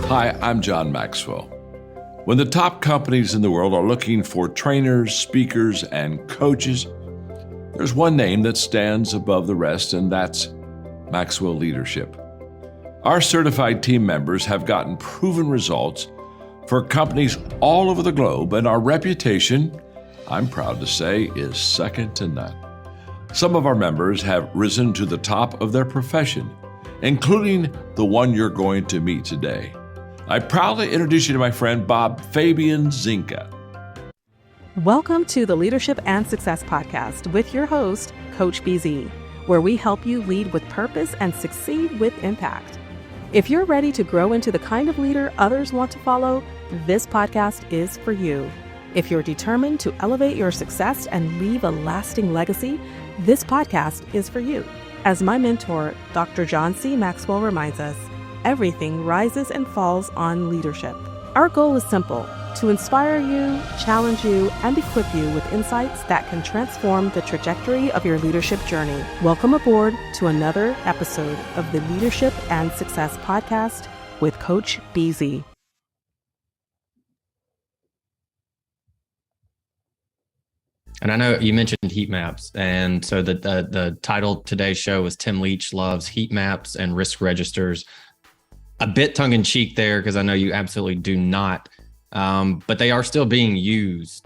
Hi, I'm John Maxwell. When the top companies in the world are looking for trainers, speakers, and coaches, there's one name that stands above the rest, and that's Maxwell Leadership. Our certified team members have gotten proven results for companies all over the globe, and our reputation, I'm proud to say, is second to none. Some of our members have risen to the top of their profession, including the one you're going to meet today. I proudly introduce you to my friend Bob Fabian Zinka. Welcome to the Leadership and Success Podcast with your host, Coach BZ, where we help you lead with purpose and succeed with impact. If you're ready to grow into the kind of leader others want to follow, this podcast is for you. If you're determined to elevate your success and leave a lasting legacy, this podcast is for you. As my mentor, Dr. John C. Maxwell reminds us, everything rises and falls on leadership. Our goal is simple: to inspire you, challenge you, and equip you with insights that can transform the trajectory of your leadership journey. Welcome aboard to another episode of the Leadership and Success Podcast with Coach BZ. And I know you mentioned heat maps, and so the title of today's show is Tim Leech Loves Heat Maps and Risk Registers. A bit tongue-in-cheek there, because I know you absolutely do not, but they are still being used.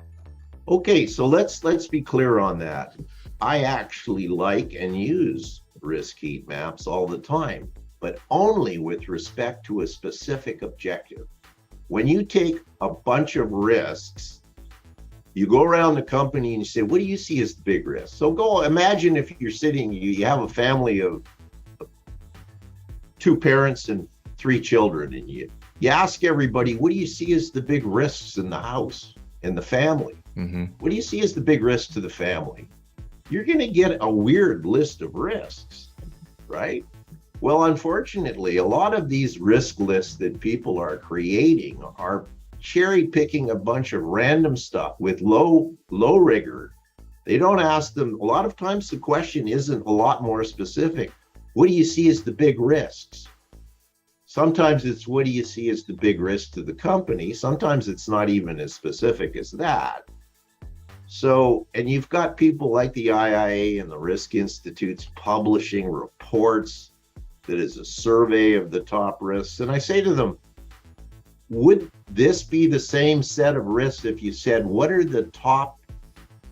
Okay, so let's be clear on that. I actually like and use risk heat maps all the time, but only with respect to a specific objective. When you take a bunch of risks, you go around the company and you say, what do you see as the big risk? So go imagine if you're sitting, you have a family of 2 parents and 3 children, and you ask everybody, what do you see as the big risks in the house and the family? Mm-hmm. What do you see as the big risks to the family? You're going to get a weird list of risks, right? Well, unfortunately, a lot of these risk lists that people are creating are cherry picking a bunch of random stuff with low rigor. They don't ask them. A lot of times the question isn't a lot more specific. What do you see as the big risks? Sometimes it's what do you see as the big risk to the company? Sometimes it's not even as specific as that. So, and you've got people like the IIA and the Risk Institutes publishing reports that is a survey of the top risks. And I say to them, would this be the same set of risks if you said, what are the top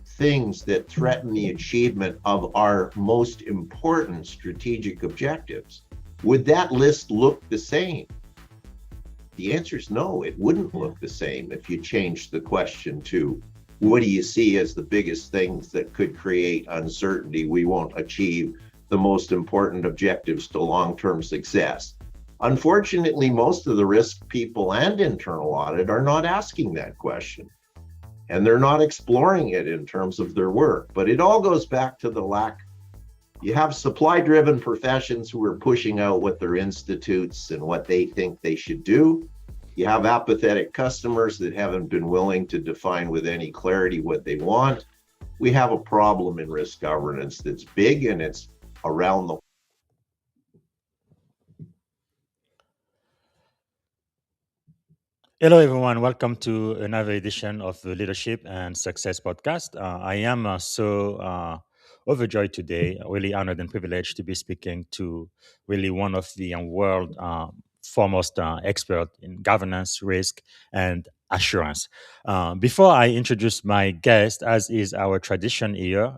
things that threaten the achievement of our most important strategic objectives? Would that list look the same? The answer is no, it wouldn't look the same if you changed the question to, what do you see as the biggest things that could create uncertainty we won't achieve the most important objectives to long-term success? Unfortunately, most of the risk people and internal audit are not asking that question, and they're not exploring it in terms of their work. But it all goes back to the lack. You have supply-driven professions who are pushing out what their institutes and what they think they should do. You have apathetic customers that haven't been willing to define with any clarity what they want. We have a problem in risk governance that's big, and it's around the Hello, everyone. Welcome to another edition of the Leadership and Success Podcast. I am so overjoyed today, really honored and privileged to be speaking to really one of the world foremost expert in governance, risk, and assurance. Before I introduce my guest, as is our tradition here,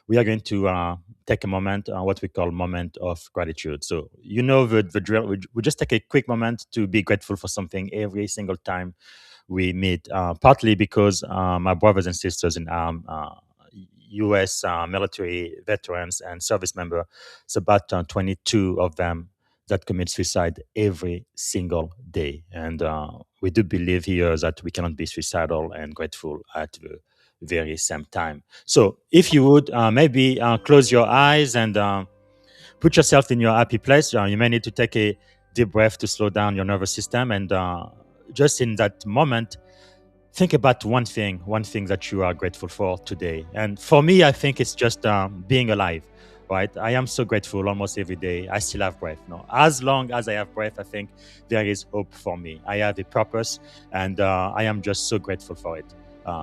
we are going to take a moment, what we call moment of gratitude. So you know the drill. We just take a quick moment to be grateful for something every single time we meet, partly because my brothers and sisters in arms, U.S. Military veterans and service members, it's about 22 of them that commit suicide every single day. And we do believe here that we cannot be suicidal and grateful at the very same time. So if you would maybe close your eyes and put yourself in your happy place. You may need to take a deep breath to slow down your nervous system. And just in that moment, think about one thing that you are grateful for today. And for me, I think it's just being alive. right? I am so grateful almost every day. I still have breath. No, as long as I have breath, I think there is hope for me. I have a purpose, and I am just so grateful for it.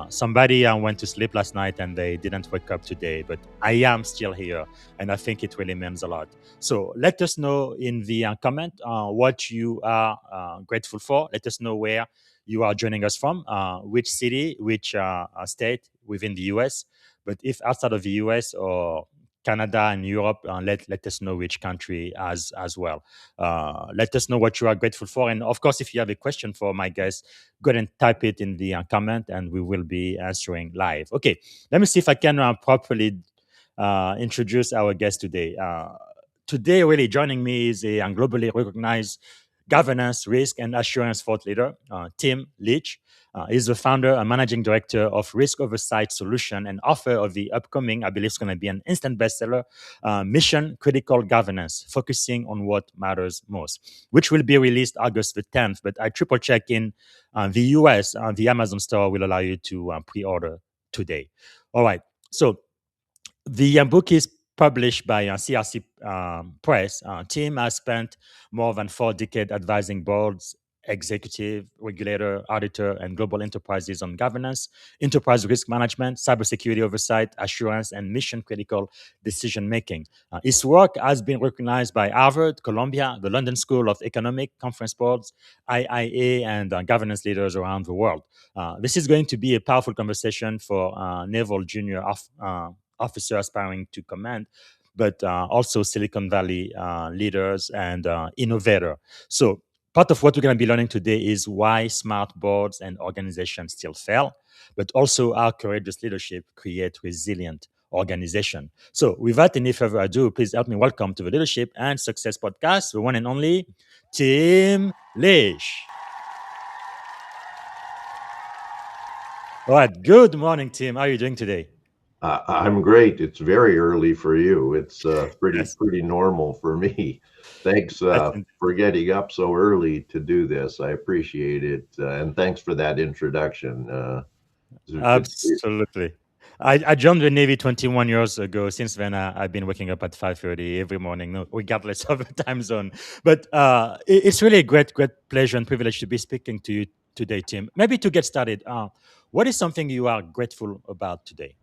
Somebody went to sleep last night and they didn't wake up today, but I am still here, and I think it really means a lot. So let us know in the comment what you are grateful for. Let us know where you are joining us from, which city, which state within the US. But if outside of the US or Canada and Europe, let us know which country as well. Let us know what you are grateful for. And of course, if you have a question for my guest, go ahead and type it in the comment and we will be answering live. Okay, let me see if I can properly introduce our guest today. Today, really joining me is a globally recognized governance, risk, and assurance thought leader, Tim Leech. He's the founder and managing director of Risk Oversight Solution and author of the upcoming, I believe it's going to be an instant bestseller, Mission Critical Governance, focusing on what matters most, which will be released August the 10th. But I triple check in the US, the Amazon store will allow you to pre-order today. All right. So the book is published by CRC Press. Tim has spent more than 4 decades advising boards, executive, regulator, auditor, and global enterprises on governance, enterprise risk management, cybersecurity oversight, assurance, and mission critical decision making. His work has been recognized by Harvard, Columbia, the London School of Economic, conference boards, IIA, and governance leaders around the world. This is going to be a powerful conversation for naval junior officer aspiring to command, but also Silicon Valley leaders and innovator. So part of what we're going to be learning today is why smart boards and organizations still fail, but also how courageous leadership create resilient organization. So without any further ado, please help me welcome to the Leadership and Success Podcast, the one and only Tim Leech. All right. Good morning, Tim. How are you doing today? I'm great. It's very early for you. It's Yes. pretty normal for me. Thanks That's for getting up so early to do this. I appreciate it, and thanks for that introduction. It's Absolutely. I joined the Navy 21 years ago. Since then, I've been waking up at 5:30 every morning, regardless of the time zone. But it's really a great pleasure and privilege to be speaking to you today, Tim. Maybe to get started, what is something you are grateful about today?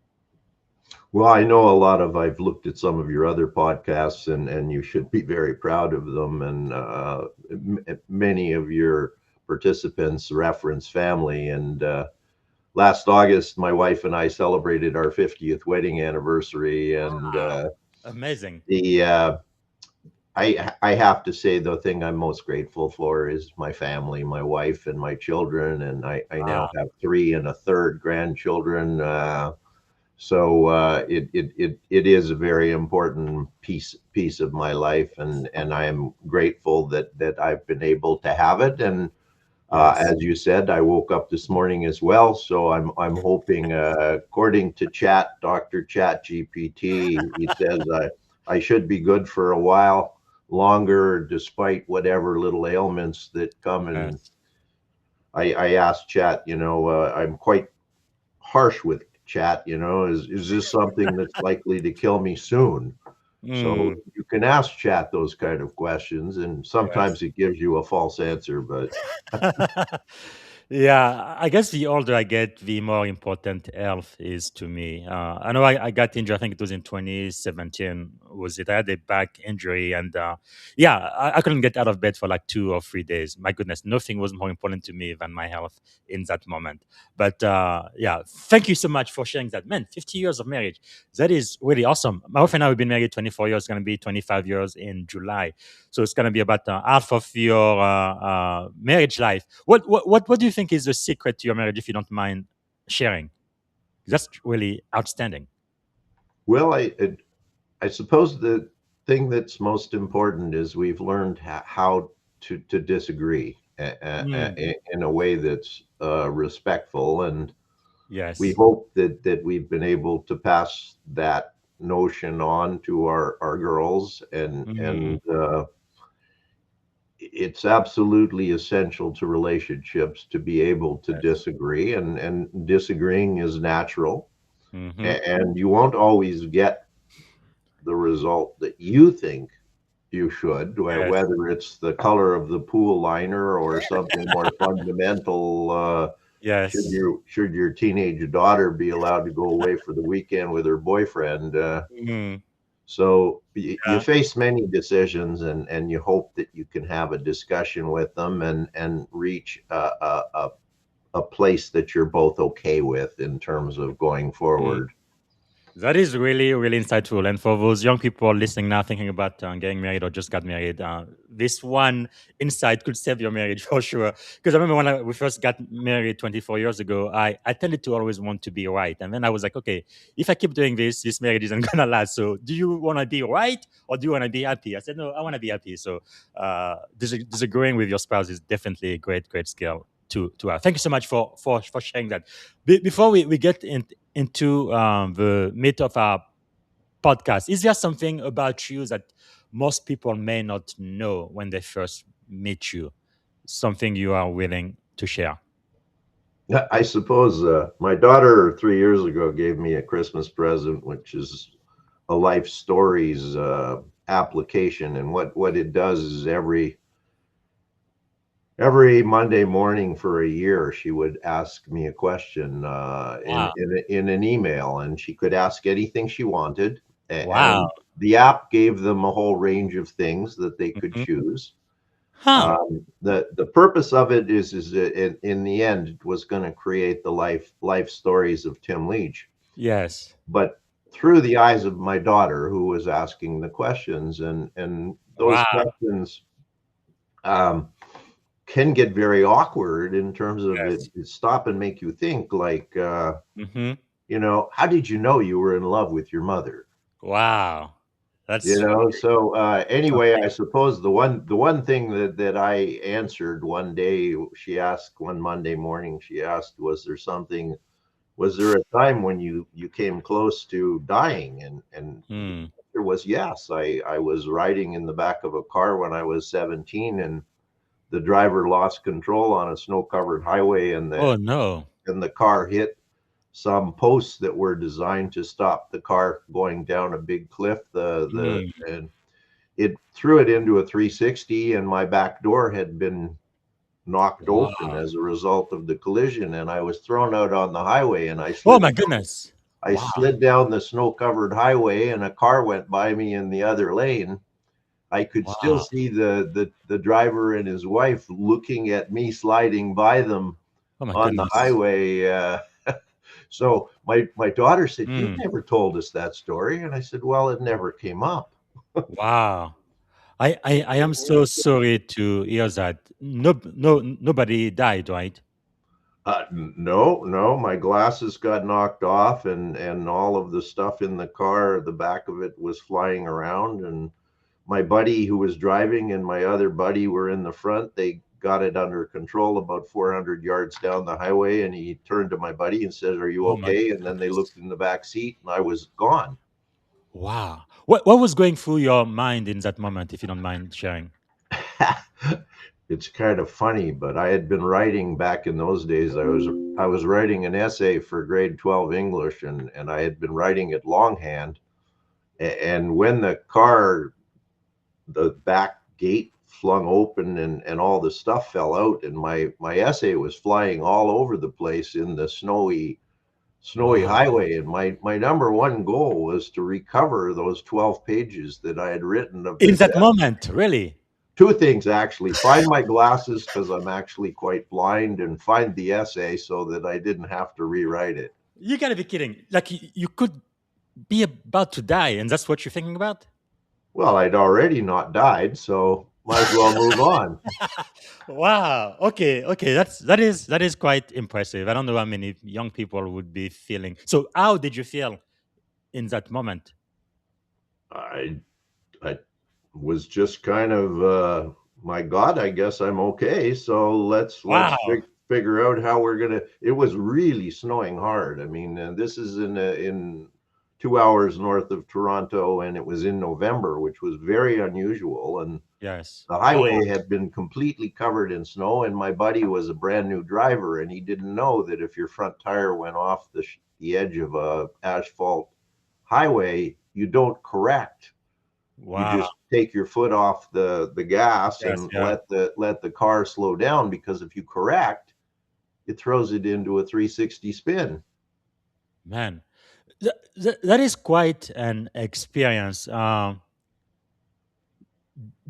Well, I know I've looked at some of your other podcasts, and you should be very proud of them. And many of your participants reference family. And last August, my wife and I celebrated our 50th wedding anniversary. And Amazing. I have to say the thing I'm most grateful for is my family, my wife, and my children. And I now Ah, have 3 and a third grandchildren. So it is a very important piece of my life, and I am grateful that I've been able to have it. And yes. as you said, I woke up this morning as well. So I'm hoping, according to Dr. Chat GPT, he says I should be good for a while longer, despite whatever little ailments that come. And Yes. I asked Chat, I'm quite harsh with Chat, is this something that's likely to kill me soon? So Mm, you can ask Chat those kind of questions, and yes. sometimes it gives you a false answer, but Yeah, I guess the older I get, the more important health is to me. I know I got injured. I think it was in 2017. Was it? I had a back injury, and yeah, I couldn't get out of bed for like 2 or 3 days. My goodness, nothing was more important to me than my health in that moment. But yeah, thank you so much for sharing that. Man, 50 years of marriage. That is really awesome. My wife and I have been married 24 years. It's going to be 25 years in July. So it's going to be about half of your marriage life. What do you think is the secret to your marriage, if you don't mind sharing? That's really outstanding. well, I suppose the thing that's most important is we've learned how to disagree Mm, in a way that's respectful, and we yes. hope that we've been able to pass that notion on to our girls, and Mm, it's absolutely essential to relationships to be able to yes. disagree, and disagreeing is natural, Hmm. and you won't always get the result that you think you should, Yes. whether it's the color of the pool liner or something more fundamental. Yes. Should your teenage daughter be allowed to go away for the weekend with her boyfriend? Mm, So you yeah. face many decisions, and you hope that you can have a discussion with them and reach a place that you're both okay with in terms of going Mm. forward. That is really, really insightful. And for those young people listening now, thinking about getting married or just got married, this one insight could save your marriage for sure. Because I remember when we first got married 24 years ago, I tended to always want to be right. And then I was like, okay, if I keep doing this marriage isn't going to last. So do you want to be right or do you want to be happy? I said, no, I want to be happy. So disagreeing with your spouse is definitely a great, great skill to have. Thank you so much for sharing that. Before we get into the meat of our podcast, is there something about you that most people may not know when they first meet you? Something you are willing to share? I suppose my daughter 3 years ago gave me a Christmas present, which is a life stories application. And what it does is every Monday morning for a year, she would ask me a question Wow. in an email, and she could ask anything she wanted. Wow. And the app gave them a whole range of things that they could Mhm. choose. Huh. The purpose of it is that in the end, it was going to create the life stories of Tim Leech, Yes. but through the eyes of my daughter, who was asking the questions, and those Wow. questions. Um, can get very awkward in terms of Yes. it stop and make you think like Hmm. how did you know you were in love with your mother? Wow. That's really So anyway, something. I suppose the one thing that I answered one day, she asked one Monday morning, she asked, was there a time when you came close to dying? And the Hmm. answer was yes. I was riding in the back of a car when I was 17, and the driver lost control on a snow-covered highway, and Oh no. the car hit some posts that were designed to stop the car going down a big cliff. The Hmm. and it threw it into a 360, and my back door had been knocked open Wow. as a result of the collision, and I was thrown out on the highway, and Oh my goodness. I Wow. slid down the snow-covered highway, and a car went by me in the other lane. I could still Wow. see the driver and his wife looking at me sliding by them Oh my on the goodness. highway. So my daughter said, "You've Hmm. never told us that story," and I said, "Well, it never came up." Wow. I am so sorry to hear that. Nobody died, right? No, no, my glasses got knocked off, and all of the stuff in the car, the back of it was flying around, and my buddy who was driving and my other buddy were in the front. They got it under control about 400 yards down the highway, and he turned to my buddy and said, "Are you Oh my okay?" And then they goodness. looked in the back seat, and I was gone. Wow. What was going through your mind in that moment, if you don't mind sharing? It's kind of funny, but I had been writing back in those days. I was writing an essay for grade 12 English, and I had been writing it longhand. And when the back gate flung open, and all the stuff fell out, and my essay was flying all over the place in the snowy Wow. highway, and my number one goal was to recover those 12 pages that I had written of In this. that moment, really? Two things, actually: find my glasses, because I'm actually quite blind, and find the essay so that I didn't have to rewrite it. You gotta be kidding. Like you could be about to die, and that's what you're thinking about? Well, I'd already not died, so might as well move on. Wow. Okay. Okay. That is quite impressive. I don't know how many young people would be feeling. So how did you feel in that moment? I i was just kind of my God, I guess I'm okay, so let's Wow. figure out how we're gonna. It was really snowing hard. I mean, this is in 2 hours north of Toronto, and it was in November, which was very unusual. And Yes. the Wow. highway had been completely covered in snow, and my buddy was a brand new driver, and he didn't know that if your front tire went off the edge of a asphalt highway, you don't correct. Wow. You just take your foot off the gas and let the car slow down, because if you correct, it throws it into a 360 spin. Man, that is quite an experience.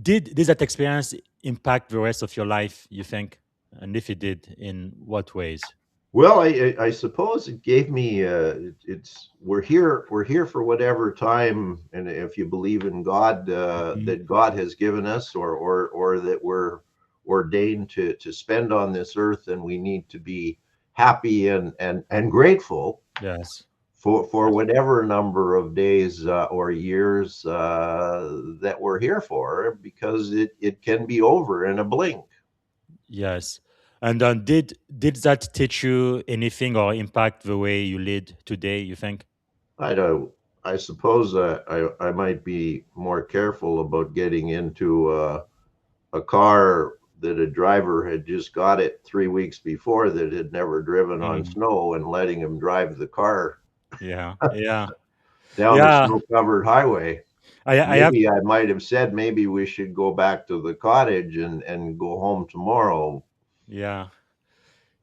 Did that experience impact the rest of your life, you think? And if it did, in what ways? Well, I suppose it gave me it's we're here for whatever time, and if you believe in God, that God has given us, or that we're ordained to spend on this earth, and we need to be happy and grateful. Yes. For whatever number of days or years that we're here for, because it can be over in a blink. Yes. And did that teach you anything or impact the way you lead today, you think? I suppose I might be more careful about getting into a car that a driver had just got it 3 weeks before, that had never driven on snow, and letting him drive the car Yeah. Yeah. down a snow-covered highway. I have. Maybe I might have said, maybe we should go back to the cottage and go home tomorrow. Yeah.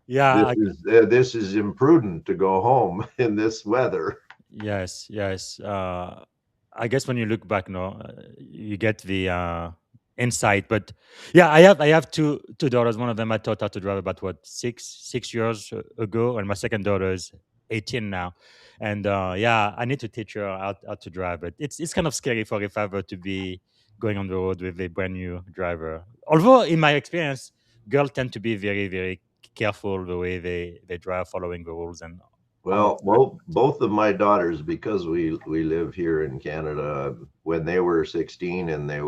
Yeah. This is imprudent to go home in this weather. Yes. Yes. I guess when you look back, no, you get the insight. But yeah, I have two daughters. One of them I taught how to drive about what 6 years ago, and my second daughter is 18 now. And yeah, I need to teach her how to drive. But it's kind of scary for if I were to be going on the road with a brand new driver. Although in my experience, girls tend to be very very careful the way they drive, following the rules and all of Well, both of my daughters, because we live here in Canada, when they were 16 and they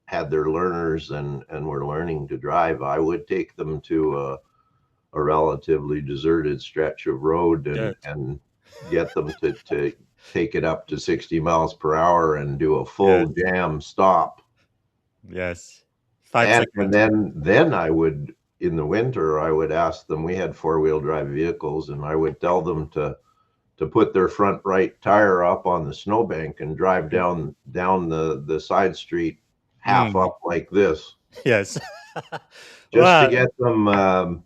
had their learners and were learning to drive, I would take them to a relatively deserted stretch of road and get them to take it up to 60 miles per hour and do a full jam stop. Yes. And then I would, in the winter, I would ask them, we had 4-wheel drive vehicles, and I would tell them to put their front right tire up on the snowbank and drive down the side street half up like this. Yes. Just to get them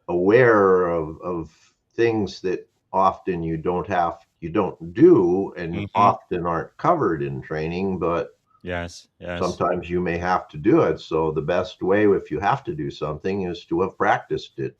aware of things that often you don't do, and often aren't covered in training, but yes. sometimes you may have to do it. So the best way, if you have to do something, is to have practiced it.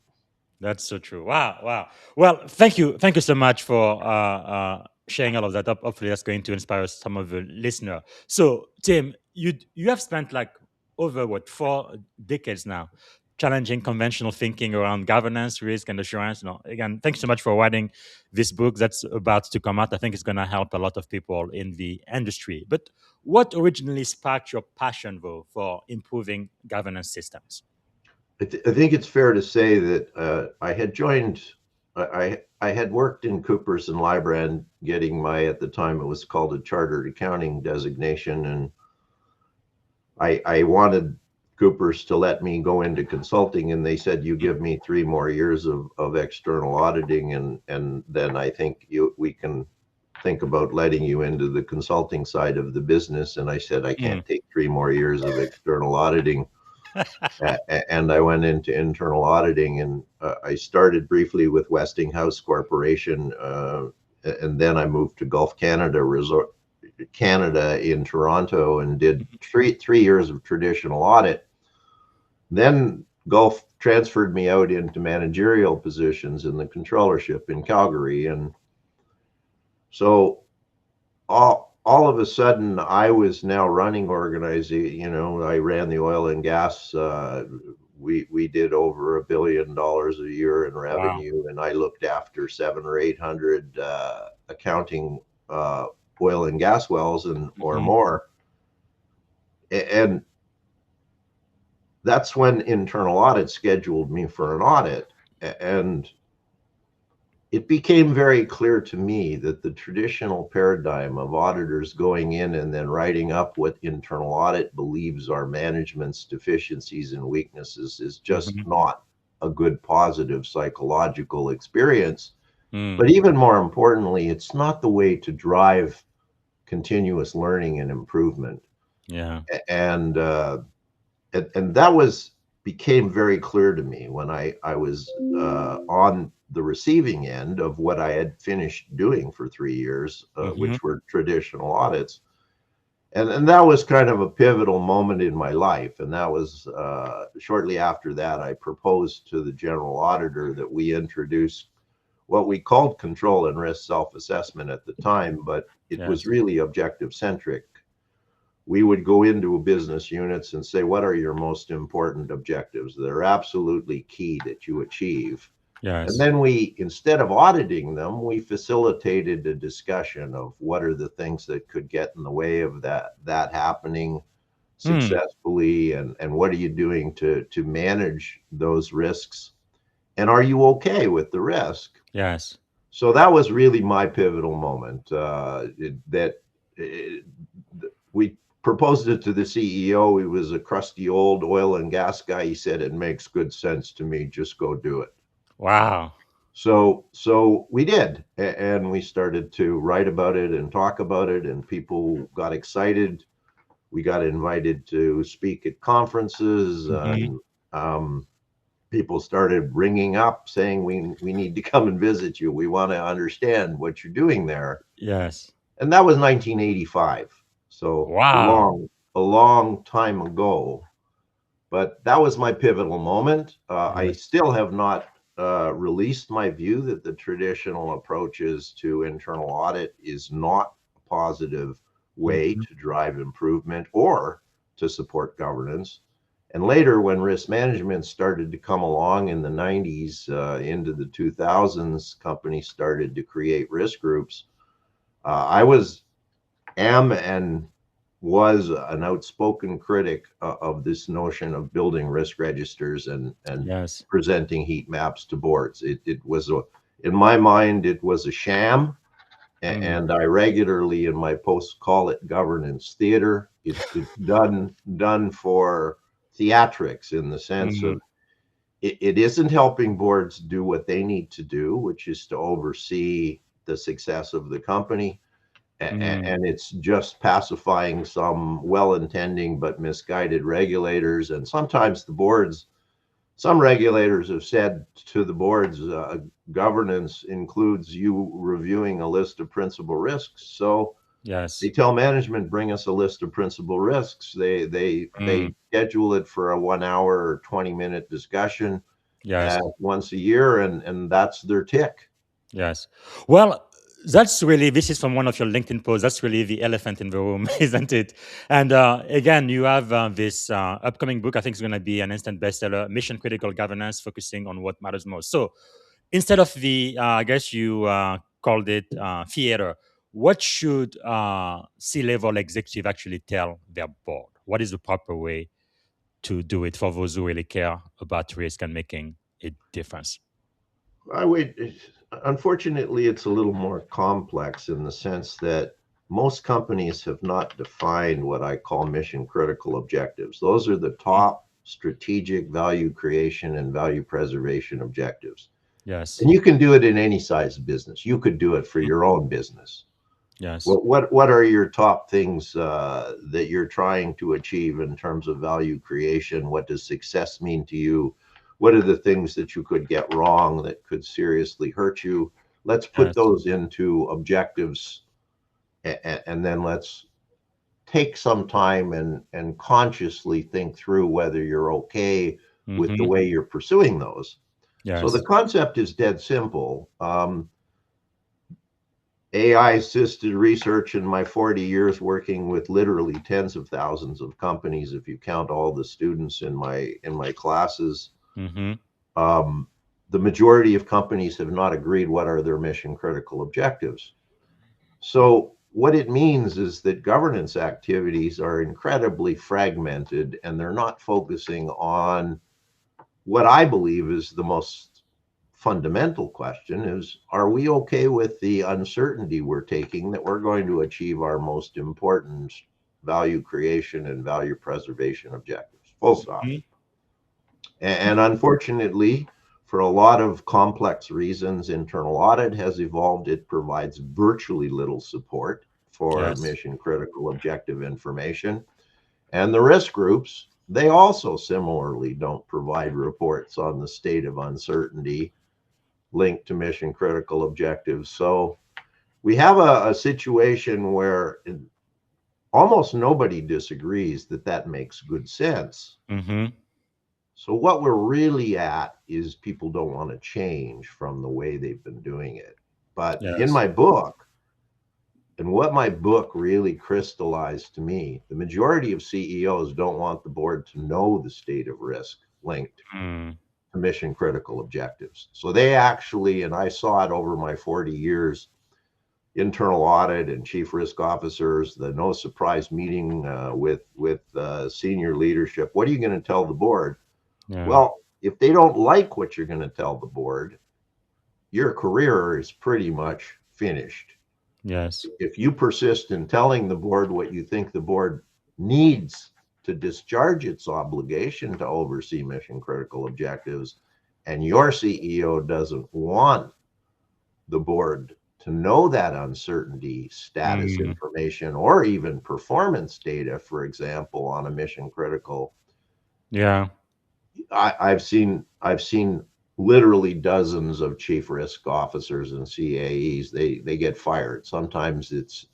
That's so true. Wow. Well, thank you so much for sharing all of that. Hopefully, that's going to inspire some of the listener. So, Tim, you have spent like over 4 decades now challenging conventional thinking around governance, risk, and assurance. Again, thanks so much for writing this book that's about to come out. I think it's going to help a lot of people in the industry. But what originally sparked your passion, though, for improving governance systems? I think it's fair to say that I had joined. I had worked in Coopers and Lybrand, getting my, at the time it was called a chartered accounting designation, and I wanted Coopers to let me go into consulting, and they said, you give me 3 more years of external auditing, and then I think we can think about letting you into the consulting side of the business. And I said, I can't take 3 more years of external auditing. And I went into internal auditing, and I started briefly with Westinghouse Corporation, and then I moved to Gulf Canada in Toronto, and did 3 years of traditional audit. Then Gulf transferred me out into managerial positions in the controllership in Calgary, and so all of a sudden I was now running organization. I ran the oil and gas. We did over $1 billion a year in revenue. Wow. And I looked after 700 or 800 accounting oil and gas wells or more. And that's when internal audit scheduled me for an audit. And it became very clear to me that the traditional paradigm of auditors going in and then writing up what internal audit believes are management's deficiencies and weaknesses is just not a good, positive psychological experience. But even more importantly, it's not the way to drive continuous learning and improvement. Yeah. And that became very clear to me when I was on the receiving end of what I had finished doing for 3 years, which were traditional audits. And that was kind of a pivotal moment in my life. And that was shortly after that, I proposed to the general auditor that we introduce what we called control and risk self-assessment at the time, but it was really objective centric. We would go into business units and say, what are your most important objectives? They're absolutely key that you achieve. Yes. And then we, instead of auditing them, we facilitated a discussion of what are the things that could get in the way of that happening successfully, and what are you doing to manage those risks, and are you okay with the risk? Yes. So that was really my pivotal moment. We proposed it to the CEO. He was a crusty old oil and gas guy. He said, it makes good sense to me. Just go do it. Wow. So we did, and we started to write about it and talk about it, and people got excited. We got invited to speak at conferences, and people started ringing up saying, we need to come and visit you. We want to understand what you're doing there. Yes. And that was 1985. So wow. a long time ago. But that was my pivotal moment. I still have not released my view that the traditional approaches to internal audit is not a positive way to drive improvement or to support governance. And later, when risk management started to come along in the 90s, into the 2000s, companies started to create risk groups. I am and was an outspoken critic of this notion of building risk registers and presenting heat maps to boards. It was, in my mind, it was a sham. And I regularly in my posts call it governance theater. It's done for theatrics, in the sense of it isn't helping boards do what they need to do, which is to oversee the success of the company. And it's just pacifying some well-intending but misguided regulators. And sometimes the boards, some regulators have said to the boards, governance includes you reviewing a list of principal risks. So they tell management, bring us a list of principal risks. They schedule it for a 1 hour or 20-minute discussion once a year, and that's their tick. Yes. Well, that's really, this is from one of your LinkedIn posts. That's really the elephant in the room, isn't it? And again, you have this upcoming book. I think it's going to be an instant bestseller, Mission Critical Governance, focusing on what matters most. So instead of the, I guess you called it theater, what should C-level executive actually tell their board? What is the proper way to do it for those who really care about risk and making a difference? Unfortunately, it's a little more complex, in the sense that most companies have not defined what I call mission critical objectives. Those are the top strategic value creation and value preservation objectives. Yes. And you can do it in any size of business. You could do it for your own business. Yes. Well, what are your top things that you're trying to achieve in terms of value creation? What does success mean to you? What are the things that you could get wrong that could seriously hurt you? Let's put those into objectives, and then let's take some time and consciously think through whether you're okay with the way you're pursuing those. So the concept is dead simple. AI-assisted research in my 40 years working with literally tens of thousands of companies, if you count all the students in my classes, the majority of companies have not agreed what are their mission critical objectives. So what it means is that governance activities are incredibly fragmented, and they're not focusing on what I believe is the most fundamental question is, are we okay with the uncertainty we're taking that we're going to achieve our most important value creation and value preservation objectives? Full stop. And unfortunately, for a lot of complex reasons, internal audit has evolved. It provides virtually little support for Yes. mission critical objective information. And the risk groups, they also similarly don't provide reports on the state of uncertainty linked to mission critical objectives. So we have a situation where almost nobody disagrees that that makes good sense. Mm-hmm. So what we're really at is people don't want to change from the way they've been doing it. But in Yes. my book, and what my book really crystallized to me, the majority of CEOs don't want the board to know the state of risk linked Mm. to mission critical objectives. So they actually, and I saw it over my 40 years, internal audit and chief risk officers, the no surprise meeting with senior leadership. What are you going to tell the board? Yeah. Well, if they don't like what you're going to tell the board, your career is pretty much finished. Yes. If you persist in telling the board what you think the board needs to discharge its obligation to oversee mission critical objectives, and your CEO doesn't want the board to know that uncertainty status Mm. information or even performance data, for example, on a mission critical, Yeah. I've seen literally dozens of chief risk officers and CAEs. They get fired. Sometimes it's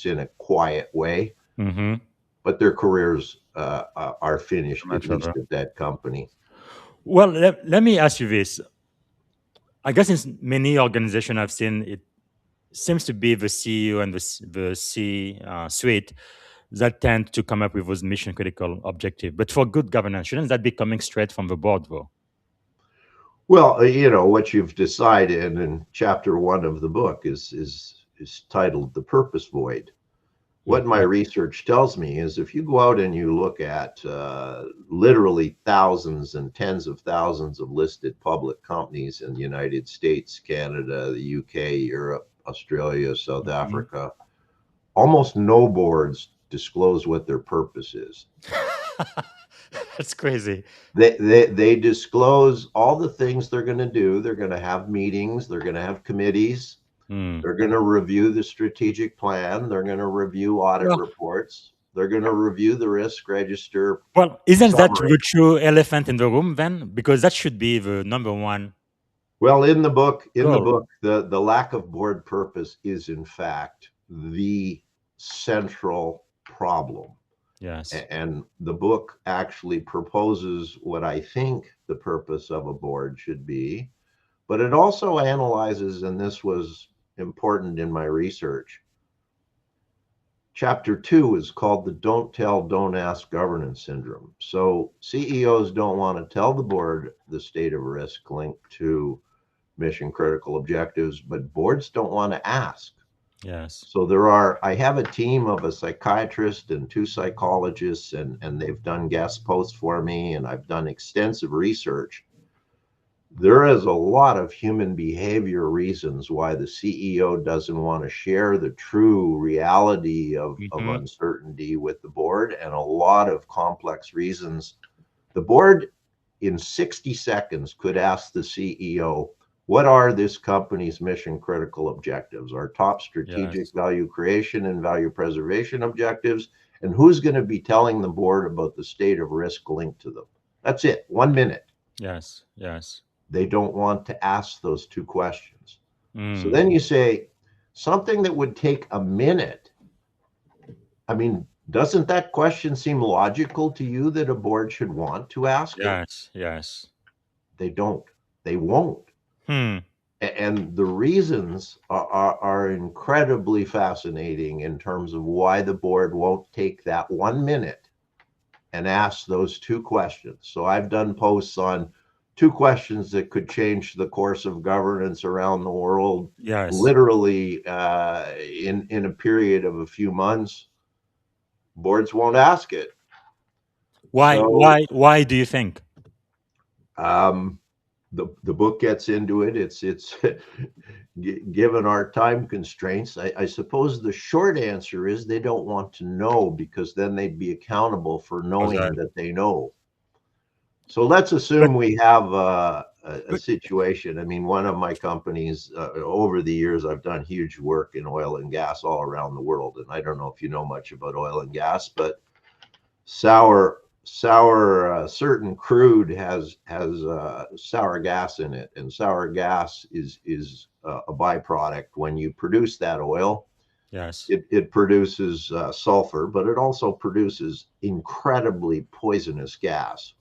in a quiet way, Mm-hmm. but their careers are finished, Much at least over. at that company. Well, let me ask you this. I guess in many organizations I've seen, it seems to be the CEO and the C suite that tend to come up with those mission critical objectives. But for good governance, shouldn't that be coming straight from the board, though? Well, you know what you've decided in chapter 1 of the book is titled "The Purpose Void." What my research tells me is if you go out and you look at literally thousands and tens of thousands of listed public companies in the United States, Canada, the UK, Europe, Australia, South Africa, almost no boards disclose what their purpose is. That's crazy. They disclose all the things they're going to do. They're going to have meetings. They're going to have committees. They're going to review the strategic plan. They're going to review audit reports. They're going to review the risk register. Well, isn't that summary. the true elephant in the room then? Because that should be the number one. Well, in the book, Goal. the lack of board purpose is in fact the central problem. Yes. And the book actually proposes what I think the purpose of a board should be, but it also analyzes, and this was important in my research. Chapter 2 is called the Don't Tell, Don't Ask Governance Syndrome. So CEOs don't want to tell the board the state of risk linked to mission critical objectives, but boards don't want to ask. Yes. So I have a team of a psychiatrist and 2 psychologists, and they've done guest posts for me, and I've done extensive research. There is a lot of human behavior reasons why the CEO doesn't want to share the true reality of uncertainty with the board, and a lot of complex reasons. The board in 60 seconds could ask the CEO, what are this company's mission critical objectives, our top strategic value creation and value preservation objectives, and who's going to be telling the board about the state of risk linked to them? That's it, 1 minute. Yes. Yes. They don't want to ask those 2 questions. So then you say something that would take a minute. I mean, doesn't that question seem logical to you that a board should want to ask it? Yes. Yes. They don't. They won't. And the reasons are incredibly fascinating in terms of why the board won't take that 1 minute and ask those 2 questions. So I've done posts on 2 questions that could change the course of governance around the world, literally in a period of a few months. Boards won't ask it. Why? So, Why do you think? The book gets into it. It's given our time constraints, I suppose the short answer is they don't want to know, because then they'd be accountable for knowing that they know. So let's assume we have a situation. I mean, one of my companies, over the years, I've done huge work in oil and gas all around the world. And I don't know if you know much about oil and gas, but certain crude has sour gas in it, and sour gas is a byproduct. When you produce that oil, Yes. it produces sulfur, but it also produces incredibly poisonous gas.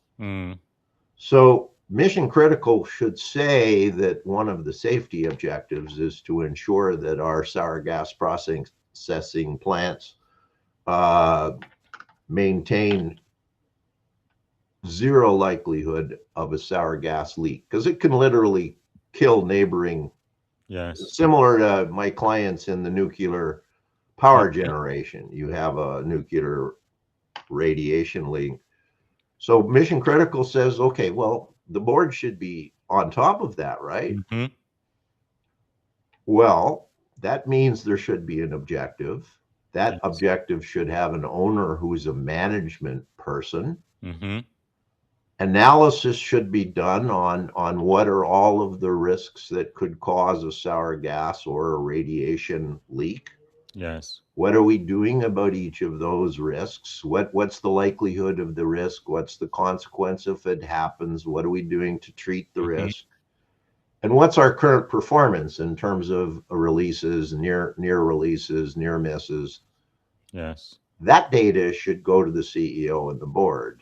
So mission critical should say that one of the safety objectives is to ensure that our sour gas processing plants maintain zero likelihood of a sour gas leak, because it can literally kill neighboring. Yes. Similar to my clients in the nuclear power generation, you have a nuclear radiation leak. So mission critical says, okay, well, the board should be on top of that, right? Well, that means there should be an objective. That objective should have an owner who's a management person. Analysis should be done on what are all of the risks that could cause a sour gas or a radiation leak. Yes. What are we doing about each of those risks? What's the likelihood of the risk? What's the consequence if it happens? What are we doing to treat the risk? And what's our current performance in terms of releases, near releases, near misses? Yes. That data should go to the CEO and the board.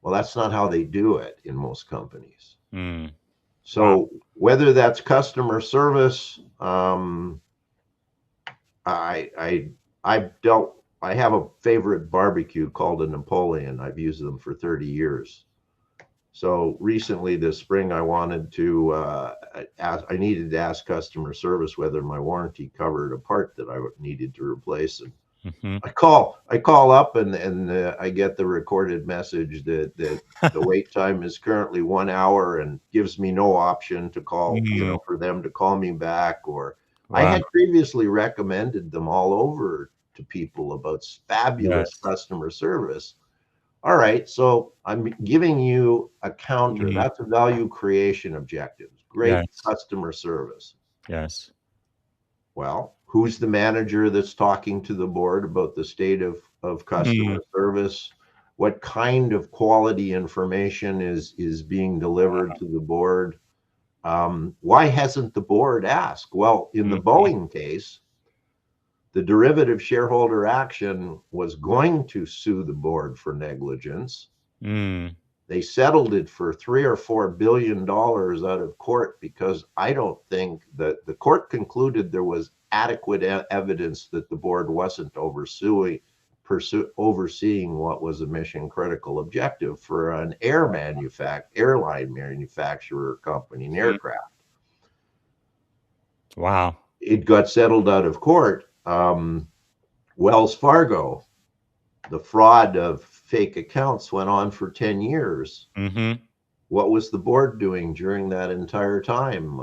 Well, that's not how they do it in most companies. So whether that's customer service, I have a favorite barbecue called a Napoleon. I've used them for 30 years. So recently this spring, I wanted to I needed to ask customer service whether my warranty covered a part that I needed to replace. And I call up and I get the recorded message that the wait time is currently 1 hour and gives me no option to call, for them to call me back. Or I had previously recommended them all over to people about fabulous customer service. All right, so I'm giving you a counter. That's a value creation objective. Great customer service. Yes. Well, who's the manager that's talking to the board about the state of customer service? What kind of quality information is being delivered to the board? Why hasn't the board asked? Well, in the Boeing case, the derivative shareholder action was going to sue the board for negligence. They settled it for $3 or $4 billion out of court because I don't think that the court concluded there was adequate evidence that the board wasn't overseeing what was a mission critical objective for an airline manufacturer company, an aircraft. Wow. It got settled out of court. Wells Fargo, the fraud of fake accounts went on for 10 years. What was the board doing during that entire time?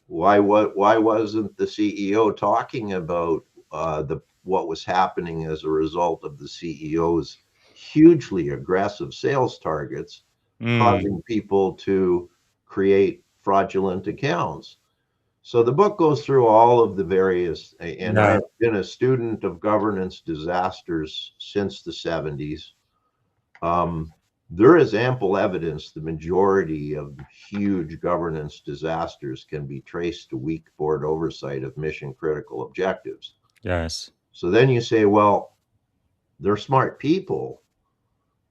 Why wasn't the CEO talking about what was happening as a result of the CEO's hugely aggressive sales targets, causing people to create fraudulent accounts? So the book goes through all of the various, and I've been a student of governance disasters since the 70s. There is ample evidence the majority of huge governance disasters can be traced to weak board oversight of mission critical objectives. Yes. So then you say, well, they're smart people.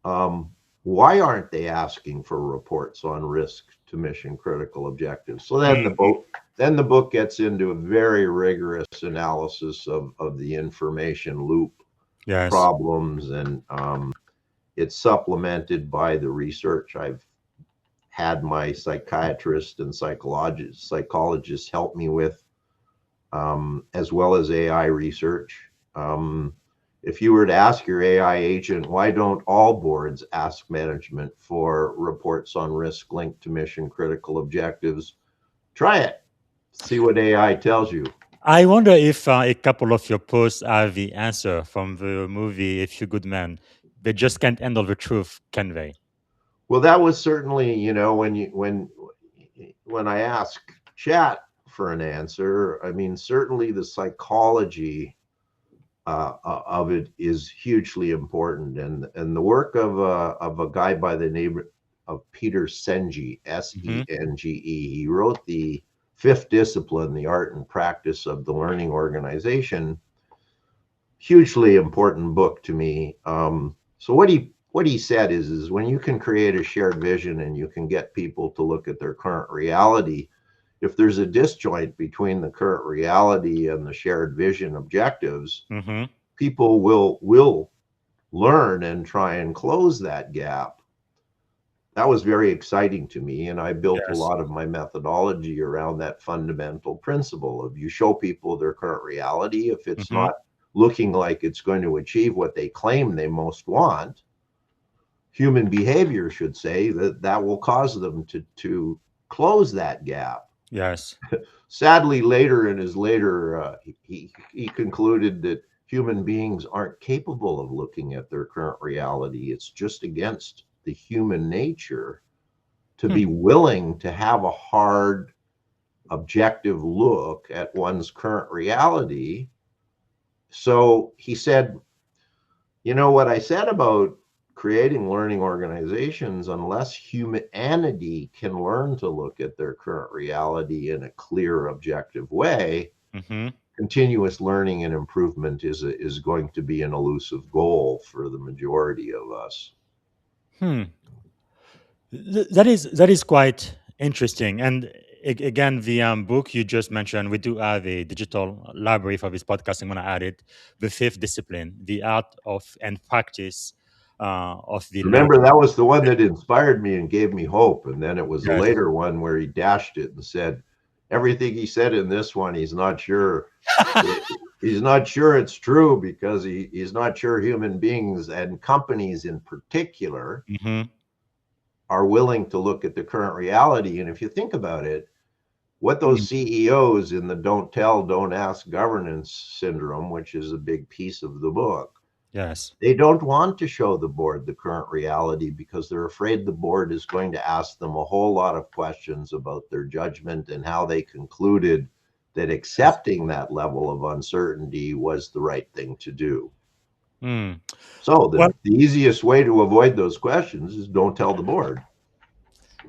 Why aren't they asking for reports on risk to mission critical objectives? So then the book gets into a very rigorous analysis of the information loop problems, and it's supplemented by the research. I've had my psychiatrist and psychologists help me with, as well as AI research. If you were to ask your AI agent, why don't all boards ask management for reports on risk linked to mission critical objectives? Try it. See what AI tells you. I wonder if a couple of your posts have the answer from the movie A Few Good Men. They just can't handle the truth, can they? Well, that was certainly, when I ask chat for an answer, I mean, certainly the psychology of it is hugely important, and the work of a guy by the name of Peter Senge, Senge. He wrote the Fifth Discipline, the Art and Practice of the Learning Organization. Hugely important book to me. So what he said is when you can create a shared vision and you can get people to look at their current reality, if there's a disjoint between the current reality and the shared vision objectives, people will learn and try and close that gap. That was very exciting to me, and I built a lot of my methodology around that fundamental principle of you show people their current reality. If it's not looking like it's going to achieve what they claim they most want, human behavior should say that will cause them to close that gap. Yes. Sadly, later in his he concluded that human beings aren't capable of looking at their current reality. It's just against the human nature to be willing to have a hard, objective look at one's current reality. So he said, what I said about creating learning organizations, unless humanity can learn to look at their current reality in a clear, objective way, continuous learning and improvement is going to be an elusive goal for the majority of us. That is quite interesting. And again, the book you just mentioned, we do have a digital library for this podcast. I'm going to add it. The Fifth Discipline, the art of and practice of the Remember, learning. that was the one that inspired me and gave me hope. And then it was a later one where he dashed it and said, everything he said in this one, he's not sure. He's not sure it's true because he's not sure human beings and companies in particular are willing to look at the current reality. And if you think about it, what those CEOs in the don't tell, don't ask governance syndrome, which is a big piece of the book, they don't want to show the board the current reality because they're afraid the board is going to ask them a whole lot of questions about their judgment and how they concluded that accepting that level of uncertainty was the right thing to do. So the easiest way to avoid those questions is don't tell the board.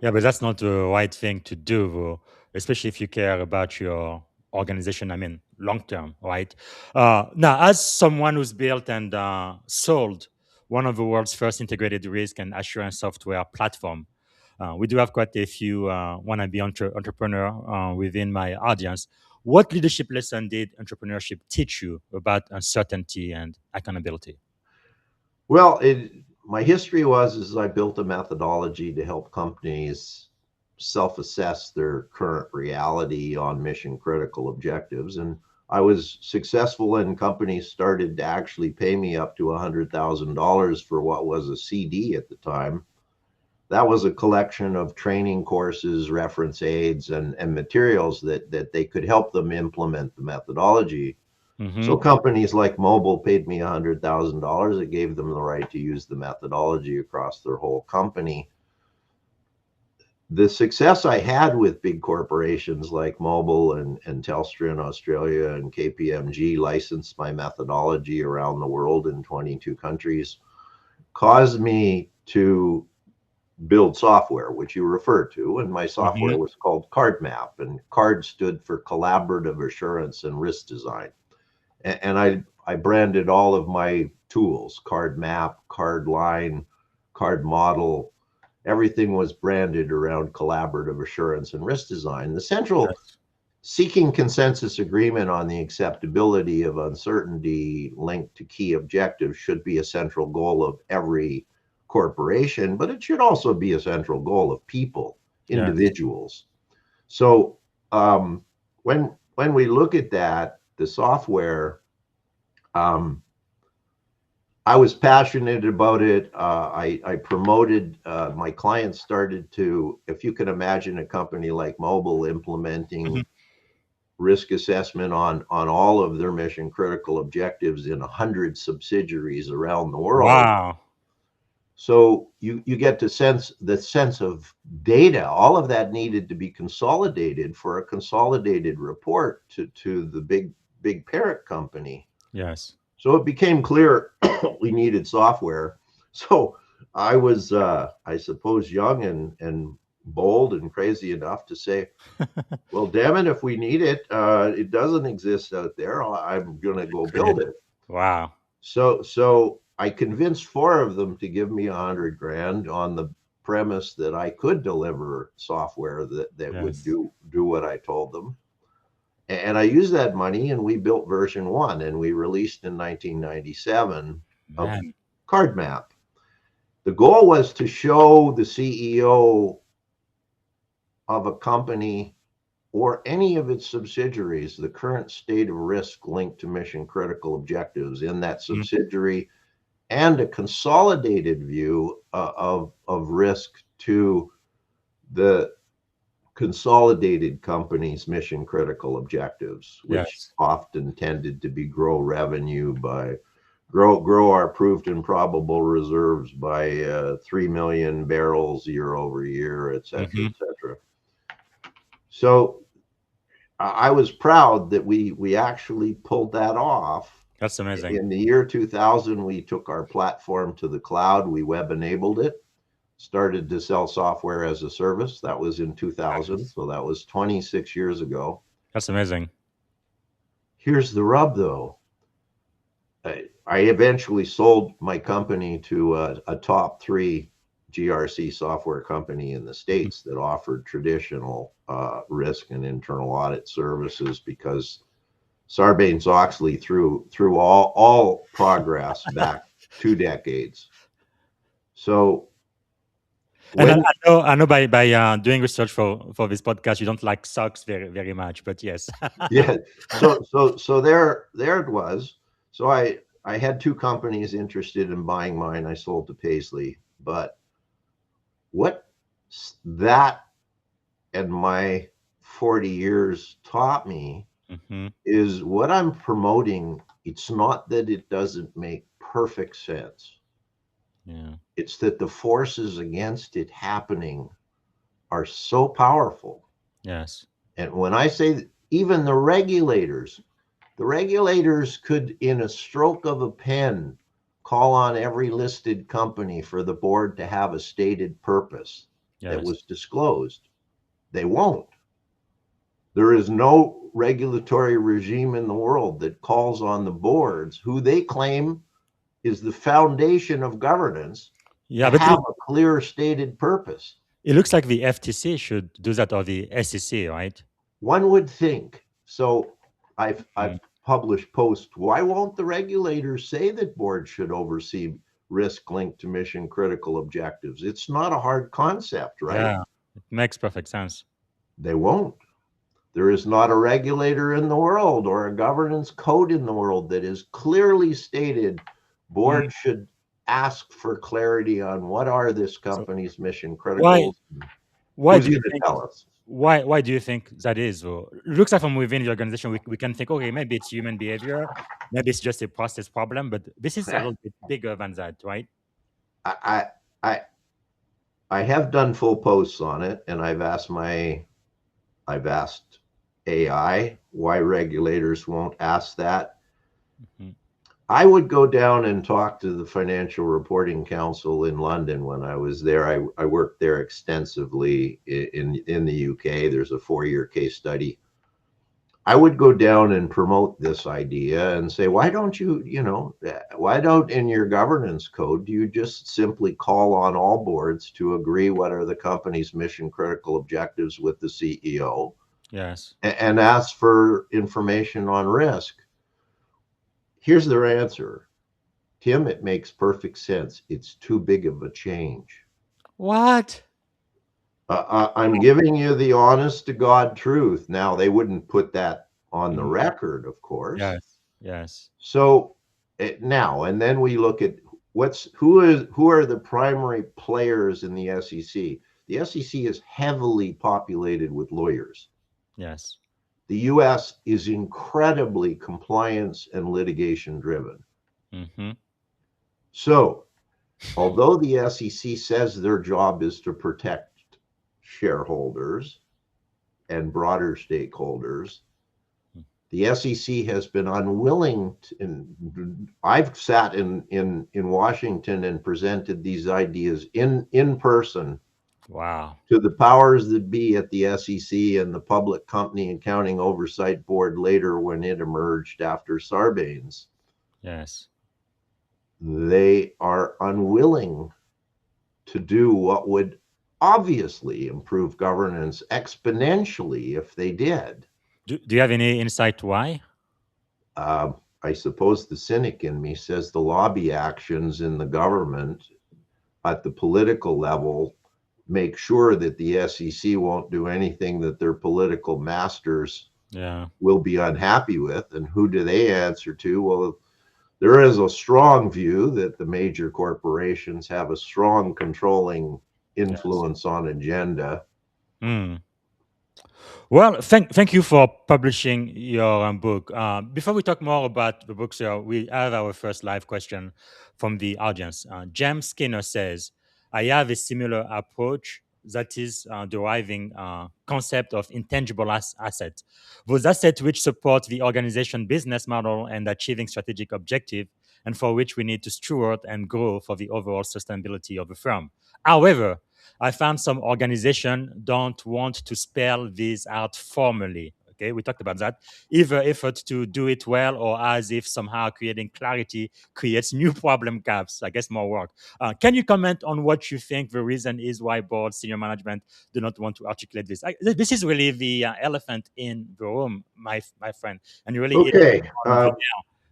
Yeah, but that's not the right thing to do, though, especially if you care about your organization, I mean, long term, right? Now, as someone who's built and sold one of the world's first integrated risk and assurance software platform, we do have quite a few wannabe entrepreneur within my audience. What leadership lesson did entrepreneurship teach you about uncertainty and accountability? Well, my history is I built a methodology to help companies self-assess their current reality on mission critical objectives. And I was successful, and companies started to actually pay me up to $100,000 for what was a CD at the time. That was a collection of training courses, reference aids, and materials that they could help them implement the methodology. So companies like Mobile paid me $100,000. It gave them the right to use the methodology across their whole company. The success I had with big corporations like Mobile and Telstra in Australia and KPMG licensed my methodology around the world in 22 countries caused me to build software, which you refer to, and my software was called CardMap, and CARD stood for Collaborative Assurance and Risk Design. And I branded all of my tools, CardMap, CardLine, Card Model. Everything was branded around collaborative assurance and risk design. The central seeking consensus agreement on the acceptability of uncertainty linked to key objectives should be a central goal of every corporation, but it should also be a central goal of people, individuals. So when we look at that, the software, I was passionate about it. I promoted, my clients started to, if you can imagine a company like Mobile implementing risk assessment on all of their mission critical objectives in 100 subsidiaries around the world. Wow. So you get the sense of data. All of that needed to be consolidated for a consolidated report to the big parent company. Yes. So it became clear we needed software. So I was, I suppose, young and bold and crazy enough to say, well, damn it, if we need it, it doesn't exist out there. I'm going to go build it. Wow. So I convinced four of them to give me $100,000 on the premise that I could deliver software that would do what I told them. And I used that money, and we built version 1, and we released in 1997 of CardMap. The goal was to show the CEO of a company or any of its subsidiaries the current state of risk linked to mission critical objectives in that subsidiary, and a consolidated view of risk to the consolidated company's mission critical objectives, which often tended to be grow revenue by grow our proved and probable reserves by 3 million barrels year over year, et cetera, et cetera. So I was proud that we actually pulled that off. That's amazing. In the year 2000, we took our platform to the cloud. We web enabled it, started to sell software as a service. That was in 2000. So that was 26 years ago. That's amazing. Here's the rub, though. I eventually sold my company to a top 3 GRC software company in the States that offered traditional risk and internal audit services, because Sarbanes-Oxley threw all progress back 2 decades. So, and I know by doing research for this podcast, you don't like SOX very much, but yes. Yeah. So there it was. So I had 2 companies interested in buying mine. I sold to Paisley, but what that and my 40 years taught me is what I'm promoting. It's not that it doesn't make perfect sense. Yeah. It's that the forces against it happening are so powerful. Yes. And when I say even the regulators could, in a stroke of a pen, call on every listed company for the board to have a stated purpose that was disclosed. They won't. There is no regulatory regime in the world that calls on the boards, who they claim is the foundation of governance, to have a clear stated purpose. It looks like the FTC should do that, or the SEC, right? One would think. So I've published posts. Why won't the regulators say that boards should oversee risk linked to mission critical objectives? It's not a hard concept, right? Yeah, it makes perfect sense. They won't. There is not a regulator in the world or a governance code in the world that is clearly stated boards should ask for clarity on what are this company's mission critical. Why do you think, tell us? Why do you think that is? Or it looks like from within the organization, we can think, okay, maybe it's human behavior, maybe it's just a process problem, but this is a little bit bigger than that, right? I have done full posts on it, and I've asked AI why regulators won't ask that. I would go down and talk to the Financial Reporting Council in London when I was there. I worked there extensively in the UK. There's a 4-year case study. I would go down and promote this idea and say, why don't why don't in your governance code, do you just simply call on all boards to agree what are the company's mission critical objectives with the CEO? Yes. And ask for information on risk. Here's their answer. Tim, it makes perfect sense. It's too big of a change. What? I'm giving you the honest to God truth. Now, they wouldn't put that on the record, of course. Yes. So now, and then we look at who are the primary players in the SEC. The SEC is heavily populated with lawyers. Yes. The U.S. is incredibly compliance and litigation driven. So Although the SEC says their job is to protect shareholders and broader stakeholders, the SEC has been unwilling to, and I've sat in Washington and presented these ideas in person Wow. to the powers that be at the SEC and the Public Company Accounting Oversight Board later when it emerged after Sarbanes. Yes. They are unwilling to do what would obviously improve governance exponentially if they did. Do you have any insight why? I suppose the cynic in me says the lobby actions in the government at the political level make sure that the SEC won't do anything that their political masters will be unhappy with. And who do they answer to? Well, there is a strong view that the major corporations have a strong controlling influence on agenda. Well, thank you for publishing your book. Before we talk more about the book, sir, we have our first live question from the audience. James Skinner says, I have a similar approach, that is deriving concept of intangible assets. Those assets which support the organization business model and achieving strategic objective, and for which we need to steward and grow for the overall sustainability of the firm. However, I found some organizations don't want to spell these out formally. Okay, we talked about that. Either effort to do it well or as if somehow creating clarity creates new problem gaps, I guess more work. Can you comment on what you think the reason is why board senior management do not want to articulate this? This is really the elephant in the room, my friend. And really, okay.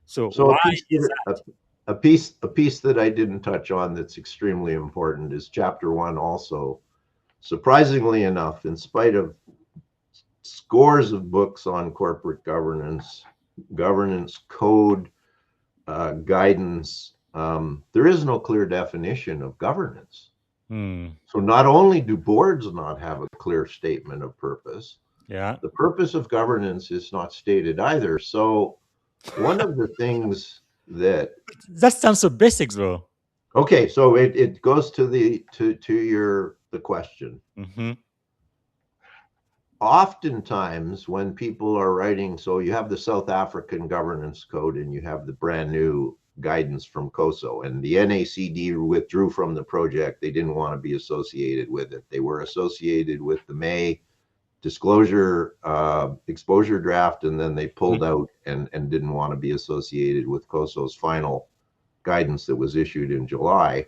So why is that? A piece that I didn't touch on that's extremely important is chapter 1 also. Surprisingly enough, in spite of scores of books on corporate governance, governance code, guidance, there is no clear definition of governance. So not only do boards not have a clear statement of purpose, the purpose of governance is not stated either. So one of the things that sounds so basic, though. Okay, so it goes to the question. Oftentimes when people are writing, so you have the South African Governance Code and you have the brand new guidance from COSO, and the NACD withdrew from the project. They didn't want to be associated with it. They were associated with the May disclosure exposure draft, and then they pulled out and didn't want to be associated with COSO's final guidance that was issued in July.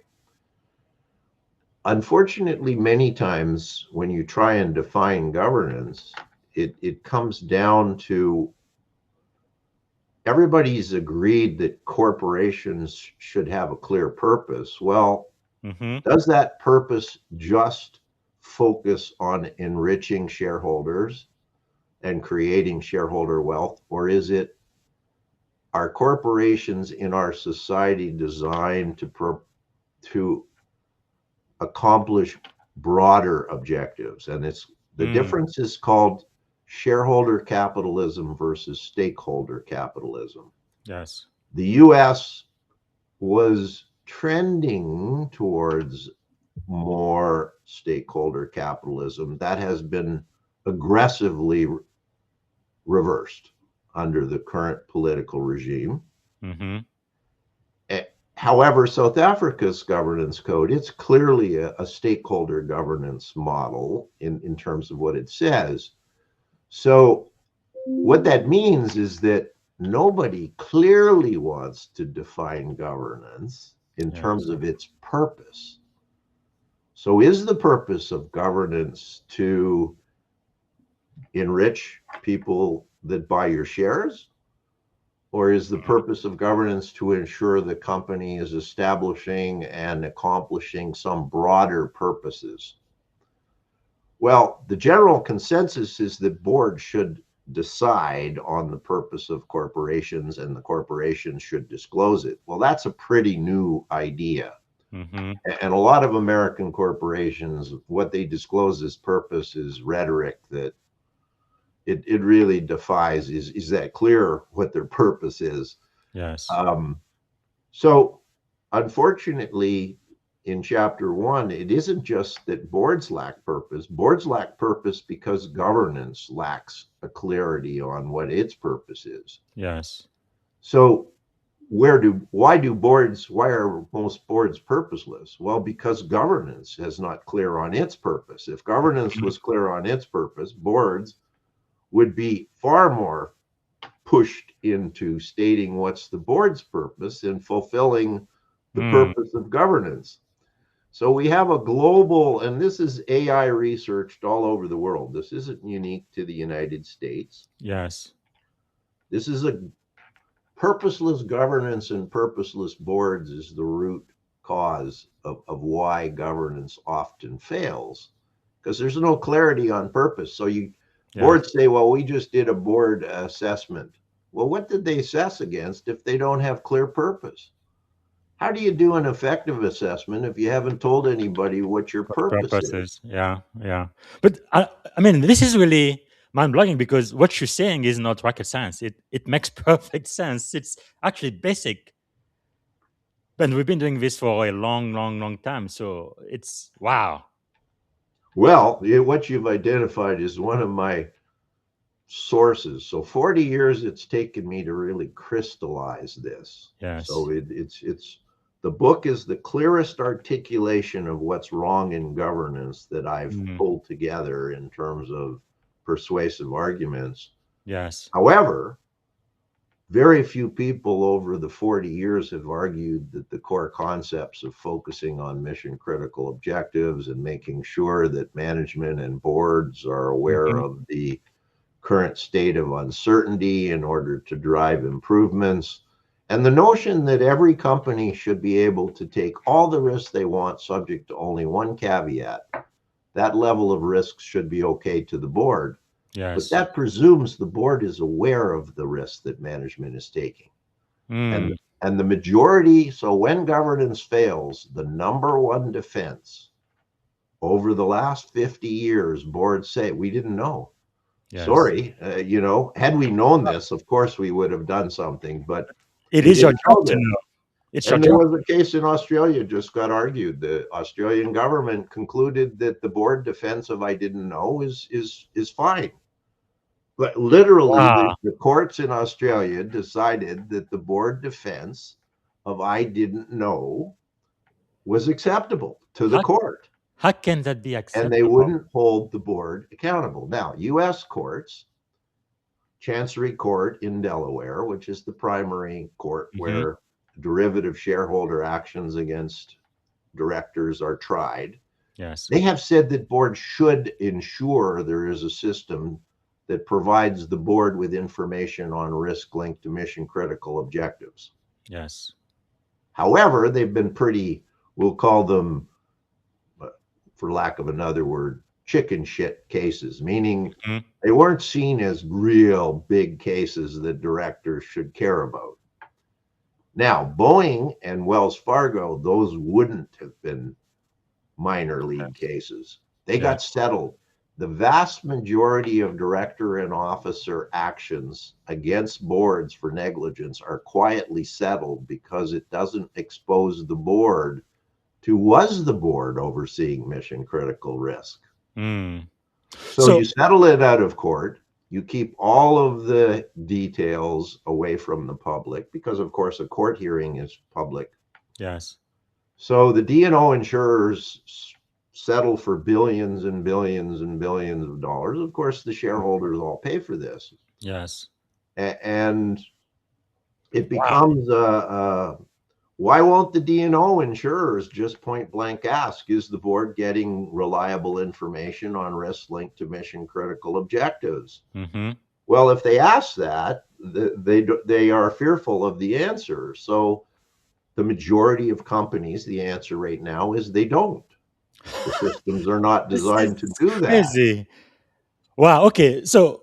Unfortunately, many times when you try and define governance, it comes down to everybody's agreed that corporations should have a clear purpose. Well, does that purpose just focus on enriching shareholders and creating shareholder wealth, or is it, are corporations in our society designed to accomplish broader objectives? And it's the difference is called shareholder capitalism versus stakeholder capitalism. Yes. The US was trending towards more stakeholder capitalism. That has been aggressively reversed under the current political regime. However, South Africa's governance code, it's clearly a stakeholder governance model in terms of what it says. So what that means is that nobody clearly wants to define governance in terms of its purpose. So is the purpose of governance to enrich people that buy your shares? Or is the purpose of governance to ensure the company is establishing and accomplishing some broader purposes? Well, the general consensus is that boards should decide on the purpose of corporations and the corporation should disclose it. Well, that's a pretty new idea. And a lot of American corporations, what they disclose as purpose is rhetoric that it really defies, is that clear what their purpose is? Yes. So unfortunately, in chapter 1, it isn't just that boards lack purpose. Boards lack purpose because governance lacks a clarity on what its purpose is. Yes. So why are most boards purposeless? Well, because governance is not clear on its purpose. If governance was clear on its purpose, boards would be far more pushed into stating what's the board's purpose and fulfilling the purpose of governance. So we have a global, and this is AI researched all over the world. This isn't unique to the United States. Yes. This is a purposeless governance, and purposeless boards is the root cause of why governance often fails, because there's no clarity on purpose. So boards say, well, we just did a board assessment. Well, what did they assess against if they don't have clear purpose? How do you do an effective assessment if you haven't told anybody what your purpose is? Yeah. But I mean, this is really mind-blowing, because what you're saying is not rocket science. It makes perfect sense. It's actually basic. And we've been doing this for a long time. So it's wow. Well, what you've identified is one of my sources. So 40 years it's taken me to really crystallize this. Yes. So it's the book is the clearest articulation of what's wrong in governance that I've pulled together in terms of persuasive arguments. Yes. However, very few people over the 40 years have argued that the core concepts of focusing on mission critical objectives and making sure that management and boards are aware of the current state of uncertainty in order to drive improvements, and the notion that every company should be able to take all the risks they want, subject to only one caveat: that level of risks should be okay to the board. Yes. But that presumes the board is aware of the risks that management is taking. And the majority, so when governance fails, the number one defense over the last 50 years, boards say, we didn't know. Yes. Sorry, had we known this, of course we would have done something, but it is your job to know. And there was a case in Australia just got argued. The Australian government concluded that the board defense of I didn't know is fine. But literally, the courts in Australia decided that the board defense of I didn't know was acceptable to the court. How can that be acceptable? And they wouldn't hold the board accountable. Now, U.S. courts, Chancery Court in Delaware, which is the primary court where derivative shareholder actions against directors are tried. Yes. They have said that boards should ensure there is a system that provides the board with information on risk linked to mission critical objectives. Yes. However, they've been pretty, we'll call them, for lack of another word, chicken shit cases, meaning they weren't seen as real big cases that directors should care about. Now, Boeing and Wells Fargo, those wouldn't have been minor league cases. They got settled. The vast majority of director and officer actions against boards for negligence are quietly settled because it doesn't expose the board to was the board overseeing mission critical risk. So you settle it out of court. You keep all of the details away from the public because, of course, a court hearing is public. Yes. So the D&O insurers settle for billions and billions and billions of dollars. Of course, the shareholders all pay for this. Yes. And it becomes why won't the D&O insurers just point blank ask, is the board getting reliable information on risks linked to mission critical objectives? Well, if they ask that, they are fearful of the answer. So the majority of companies, the answer right now is they don't. The systems are not designed to do that. Crazy. Wow. Okay. So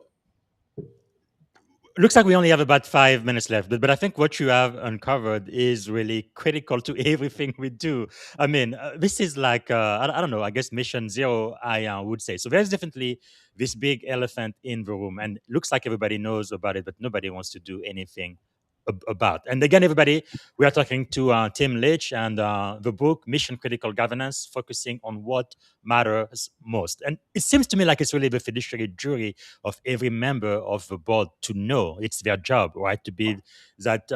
looks like we only have about 5 minutes left, but I think what you have uncovered is really critical to everything we do. I mean, this is like, I don't know, I guess mission zero, I would say. So there's definitely this big elephant in the room, and looks like everybody knows about it, but nobody wants to do anything about. And again, everybody, we are talking to Tim Leech and the book Mission Critical Governance, focusing on what matters most. And it seems to me like it's really the fiduciary duty of every member of the board to know. It's their job, right, to be that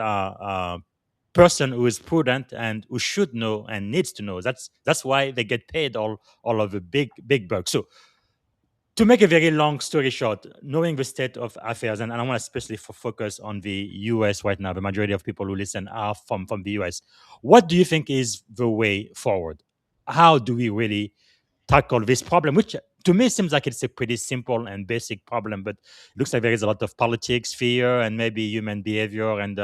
person who is prudent and who should know and needs to know. That's why they get paid all of the big bucks. So to make a very long story short, knowing the state of affairs, and I want to especially focus on the US right now, the majority of people who listen are from the US. What do you think is the way forward? How do we really tackle this problem, which to me seems like it's a pretty simple and basic problem, but it looks like there is a lot of politics, fear, and maybe human behavior and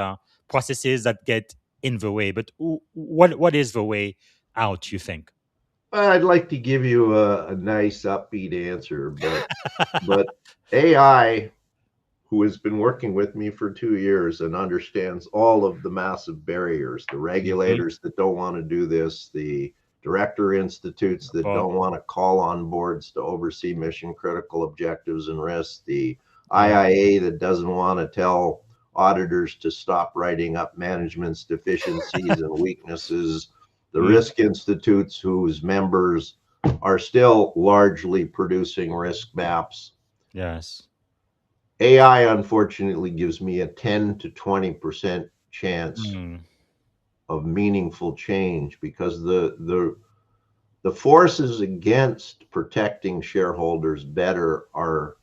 processes that get in the way. But what is the way out, you think? I'd like to give you a nice upbeat answer, but AI, who has been working with me for 2 years and understands all of the massive barriers, the regulators that don't want to do this, the director institutes that don't want to call on boards to oversee mission critical objectives and risks, the IIA that doesn't want to tell auditors to stop writing up management's deficiencies and weaknesses, the risk institutes whose members are still largely producing risk maps. Yes. AI, unfortunately, gives me a 10 to 20% chance of meaningful change, because the forces against protecting shareholders better are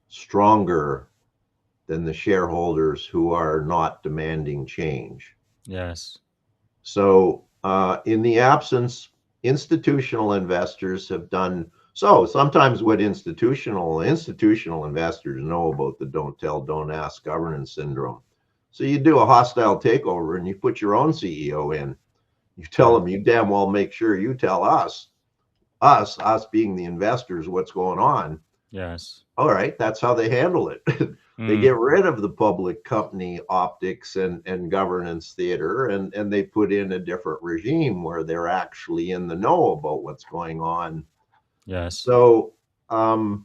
stronger than the shareholders who are not demanding change. Yes. So in the absence, institutional investors have done so. Sometimes what institutional investors know about the don't tell, don't ask governance syndrome. So you do a hostile takeover and you put your own CEO in. You tell them, you damn well make sure you tell us being the investors, what's going on. Yes. All right, that's how they handle it. They get rid of the public company optics and governance theater, and they put in a different regime where they're actually in the know about what's going on. Yes. So what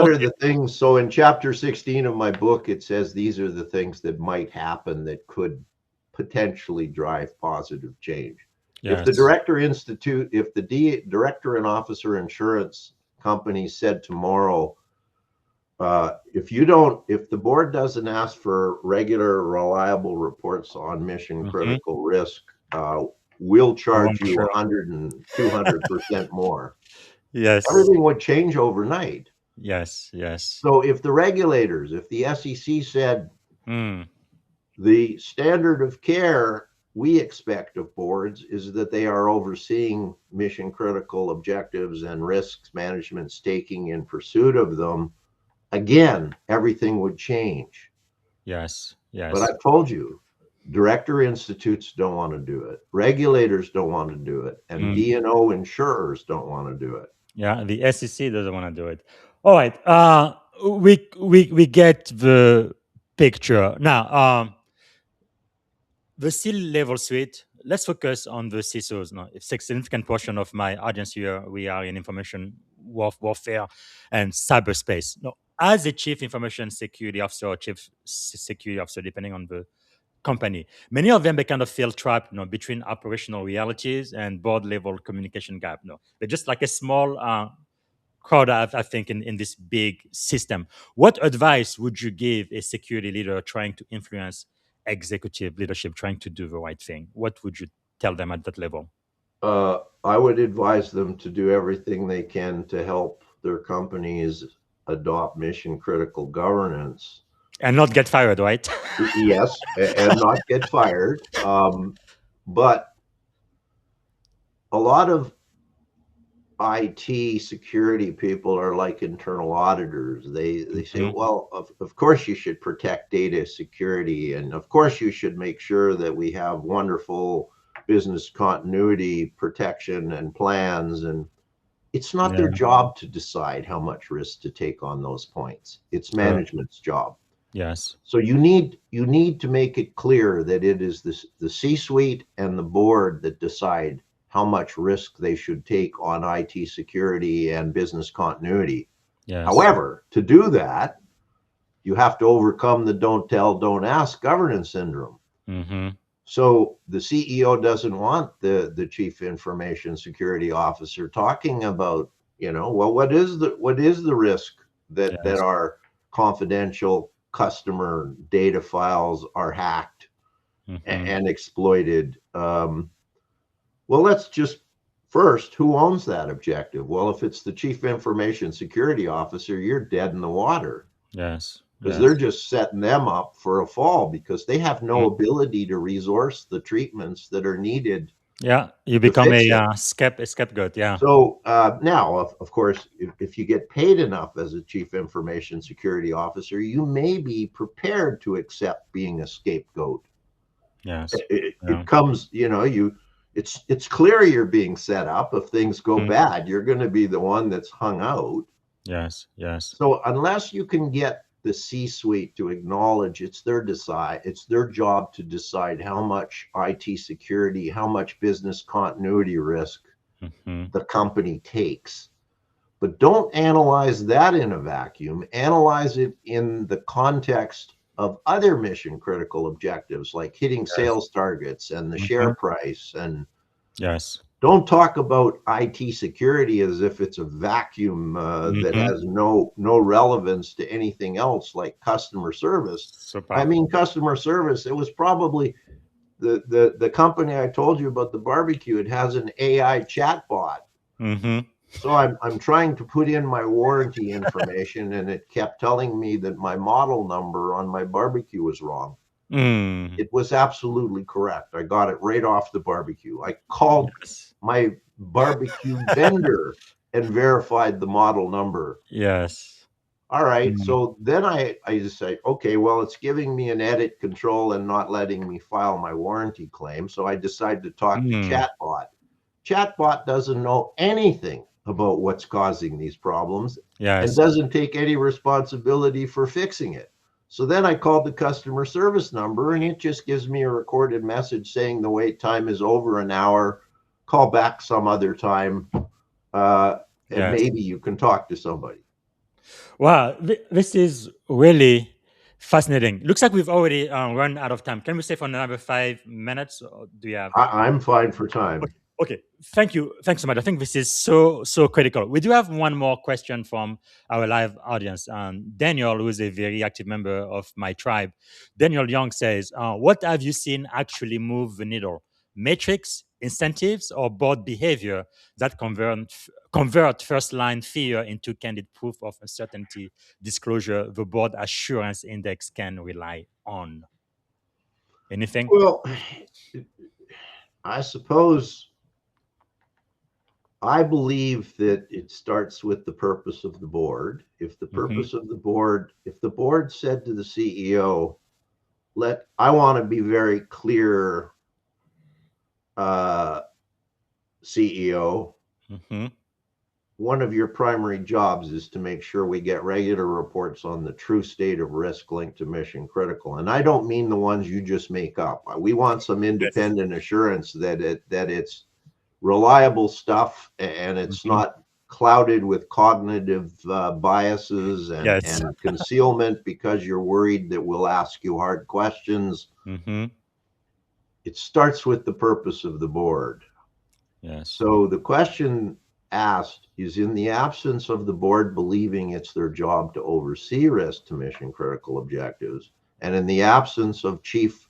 are the things? So in chapter 16 of my book, it says these are the things that might happen that could potentially drive positive change. Yes. If the director and officer insurance company said tomorrow, if the board doesn't ask for regular, reliable reports on mission critical risk, we'll charge you 100 and 200% more. Yes. Everything would change overnight. Yes. Yes. So if the regulators, if the SEC said the standard of care we expect of boards is that they are overseeing mission critical objectives and risks management staking in pursuit of them, again, everything would change. Yes. Yes. But I told you, director institutes don't want to do it. Regulators don't want to do it. And D&O insurers don't want to do it. Yeah, the SEC doesn't want to do it. All right. We get the picture. Now, the C-level suite, let's focus on the CISOs. Now, it's a significant portion of my audience here. We are in information warfare and cyberspace. Now, as a chief information security officer or chief security officer, depending on the company, many of them, they kind of feel trapped, between operational realities and board level communication gap. They're just like a small crowd, I think, in this big system. What advice would you give a security leader trying to influence executive leadership, trying to do the right thing? What would you tell them at that level? I would advise them to do everything they can to help their companies adopt mission critical governance. And not get fired, right? Yes, and not get fired. But a lot of IT security people are like internal auditors. They say, well, of course you should protect data security, and of course you should make sure that we have wonderful business continuity protection and plans. And it's not their job to decide how much risk to take on those points. It's management's job. Yes. So you need to make it clear that it is the C-suite and the board that decide how much risk they should take on IT security and business continuity. Yes. However, to do that, You have to overcome the don't tell, don't ask governance syndrome. Mm-hmm. So the CEO doesn't want the chief information security officer talking about, well, what is the risk that Yes. our confidential customer data files are hacked and exploited? Well, let's just first, who owns that objective? Well, if it's the chief information security officer, you're dead in the water. Yes. Because they're just setting them up for a fall because they have no ability to resource the treatments that are needed. Yeah, you become a scapegoat. Yeah. So now, of course, if you get paid enough as a chief information security officer, you may be prepared to accept being a scapegoat. Yes. It comes, it's clear you're being set up. If things go bad, you're going to be the one that's hung out. Yes. Yes. So unless you can get the C-suite to acknowledge it's their job to decide how much IT security, how much business continuity risk the company takes. But don't analyze that in a vacuum. Analyze it in the context of other mission critical objectives like hitting sales targets and the share price. And don't talk about IT security as if it's a vacuum that has no relevance to anything else like customer service. I mean, customer service, it was probably the company I told you about, the barbecue, it has an AI chatbot. So I'm trying to put in my warranty information and it kept telling me that my model number on my barbecue was wrong. It was absolutely correct. I got it right off the barbecue. I called my barbecue vendor and verified the model number. Yes. All right. So then I just say, okay, well, it's giving me an edit control and not letting me file my warranty claim. So I decided to talk to Chatbot. Chatbot doesn't know anything about what's causing these problems and doesn't take any responsibility for fixing it. So then I called the customer service number and it just gives me a recorded message saying the wait time is over an hour. Call back some other time and maybe you can talk to somebody. Wow, this is really fascinating. Looks like we've already run out of time. Can we stay for another 5 minutes? Or do you have? I'm fine for time. Okay. Thank you. Thanks so much. I think this is so critical. We do have one more question from our live audience. Daniel, who is a very active member of my tribe, Daniel Young says, what have you seen actually move the needle? Metrics, incentives, or board behavior that convert first-line fear into candid proof of uncertainty disclosure the board assurance index can rely on? Anything? Well, I suppose I believe that it starts with the purpose of the board. If the purpose of the board, if the board said to the CEO, I want to be very clear, CEO, one of your primary jobs is to make sure we get regular reports on the true state of risk linked to mission critical. And I don't mean the ones you just make up. We want some independent assurance that it's reliable stuff and it's not clouded with cognitive biases and concealment because you're worried that we'll ask you hard questions. It starts with the purpose of the board. So the question asked is, in the absence of the board believing it's their job to oversee risk to mission critical objectives, and in the absence of chief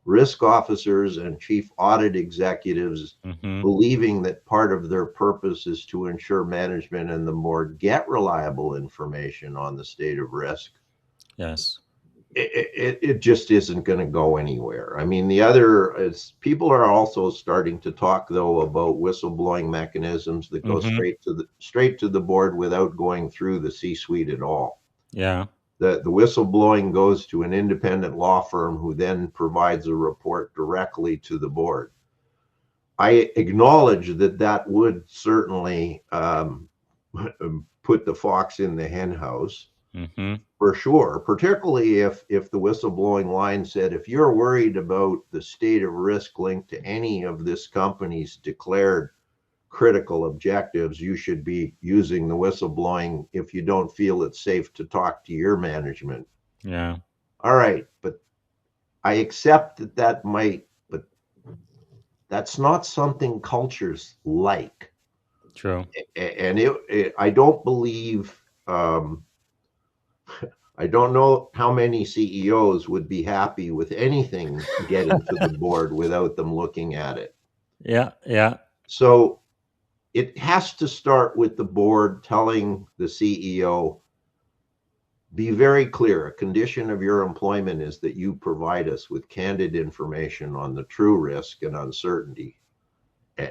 risk officers and chief audit executives believing that part of their purpose is to ensure management and the board get reliable information on the state of risk, it just isn't going to go anywhere. I mean, the other is people are also starting to talk though about whistleblowing mechanisms that go straight to the board without going through the C-suite at all. The whistleblowing goes to an independent law firm who then provides a report directly to the board. I acknowledge that would certainly put the fox in the hen house. For sure, particularly if the whistleblowing line said, if you're worried about the state of risk linked to any of this company's declared critical objectives, you should be using the whistleblowing if you don't feel it's safe to talk to your management. Yeah. All right, but I accept that but that's not something cultures like. True. And I don't believe, I don't know how many CEOs would be happy with anything getting to the board without them looking at it. Yeah. Yeah. So it has to start with the board telling the CEO, be very clear. A condition of your employment is that you provide us with candid information on the true risk and uncertainty.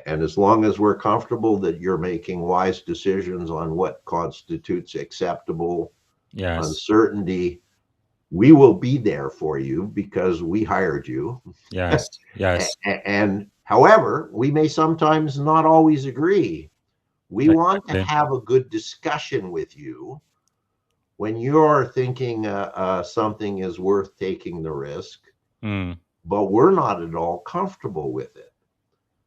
And as long as we're comfortable that you're making wise decisions on what constitutes acceptable Yes. uncertainty, we will be there for you because we hired you. Yes. Yes. And however, we may sometimes not always agree. We want to Exactly. have a good discussion with you when you're thinking something is worth taking the risk, Mm. but we're not at all comfortable with it.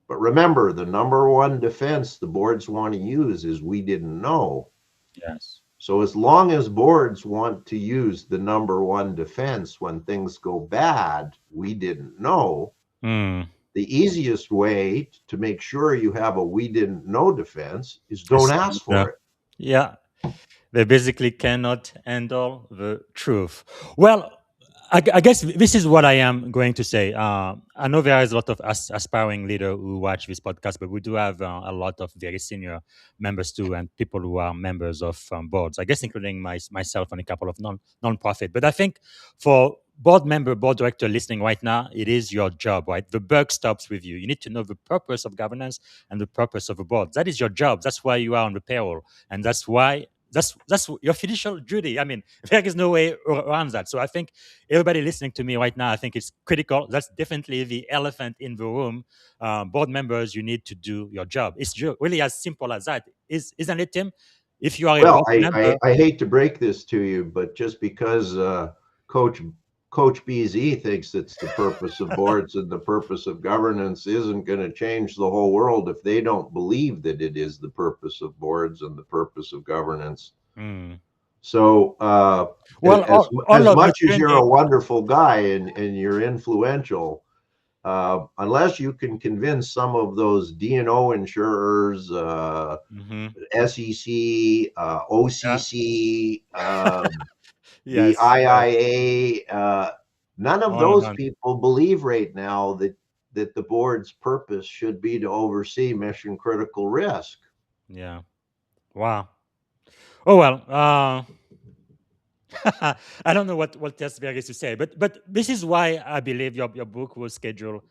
But remember, the number one defense the boards want to use is we didn't know. Yes. So as long as boards want to use the number one defense when things go bad, we didn't know, Mm. the easiest way to make sure you have a we didn't know defense is don't ask Yeah. for it. Yeah. They basically cannot handle the truth. Well, I guess this is what I am going to say. I know there is a lot of aspiring leaders who watch this podcast, but we do have a lot of very senior members too, and people who are members of boards. I guess including myself and a couple of non-profit. But I think for board member, board director listening right now, it is your job, right? The buck stops with you. You need to know the purpose of governance and the purpose of a board. That is your job. That's why you are on the payroll, and that's why that's your fiducial duty. I mean, there is no way around that. So I think everybody listening to me right now, I think it's critical. That's definitely the elephant in the room. Board members, you need to do your job. It's really as simple as that. Isn't it, Tim? If you are a Well, board member, I hate to break this to you, but just because Coach Coach BZ thinks it's the purpose of boards and the purpose of governance isn't going to change the whole world if they don't believe that it is the purpose of boards and the purpose of governance. mm, So well, all as of the much as you're training, a wonderful guy and you're influential, unless you can convince some of those D&O insurers, mhm, SEC, yeah, OCC, the yes, yes, IIA, none of on and those on. people believe right now that the board's purpose should be to oversee mission critical risk. Yeah. Wow. Oh well. I don't know what Tesberg is to say, but this is why I believe your book was scheduled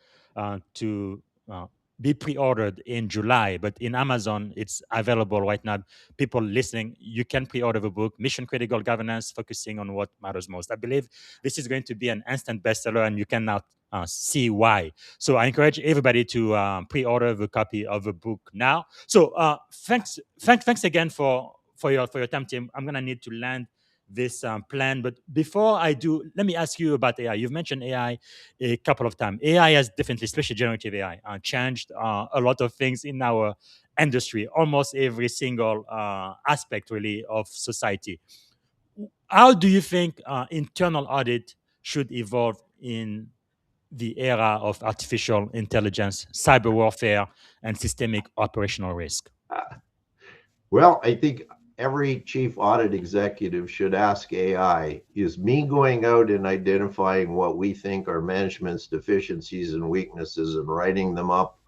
to be pre-ordered in July, but in Amazon it's available right now. People listening, you can pre-order the book, Mission Critical Governance, focusing on what matters most. I believe this is going to be an instant bestseller, and you can now see why. So I encourage everybody to pre-order the copy of the book now. So thanks again for your time, Tim. I'm gonna need to land this plan. But before I do, let me ask you about AI. You've mentioned AI a couple of times. AI has definitely, especially generative AI, changed a lot of things in our industry, almost every single aspect, really, of society. How do you think internal audit should evolve in the era of artificial intelligence, cyber warfare, and systemic operational risk? Well, I think every chief audit executive should ask AI, is me going out and identifying what we think are management's deficiencies and weaknesses and writing them up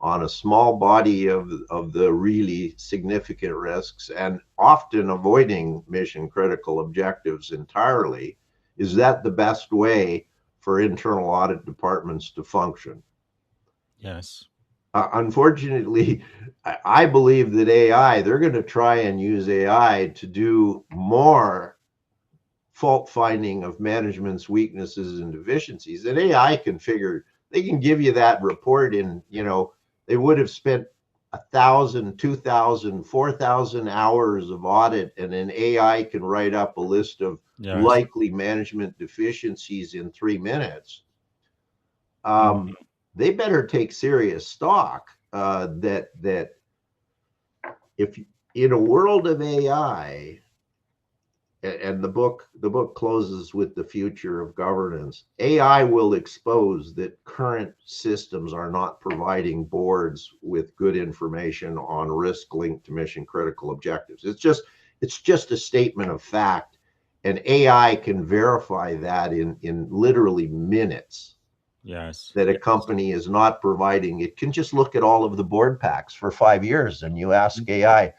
on a small body of the really significant risks and often avoiding mission critical objectives entirely, is that the best way for internal audit departments to function? Yes. Unfortunately, I believe that AI, they're going to try and use AI to do more fault finding of management's weaknesses and deficiencies. And AI can figure, they can give you that report in, they would have spent 1,000, 2,000, 4,000 hours of audit, and an AI can write up a list of Yes. likely management deficiencies in 3 minutes. Mhm. They better take serious stock that if in a world of AI, and the book closes with the future of governance. AI will expose that current systems are not providing boards with good information on risk linked to mission critical objectives. It's just a statement of fact, and AI can verify that in literally minutes. Yes. That a Yes. company is not providing. It can just look at all of the board packs for 5 years, and you ask AI,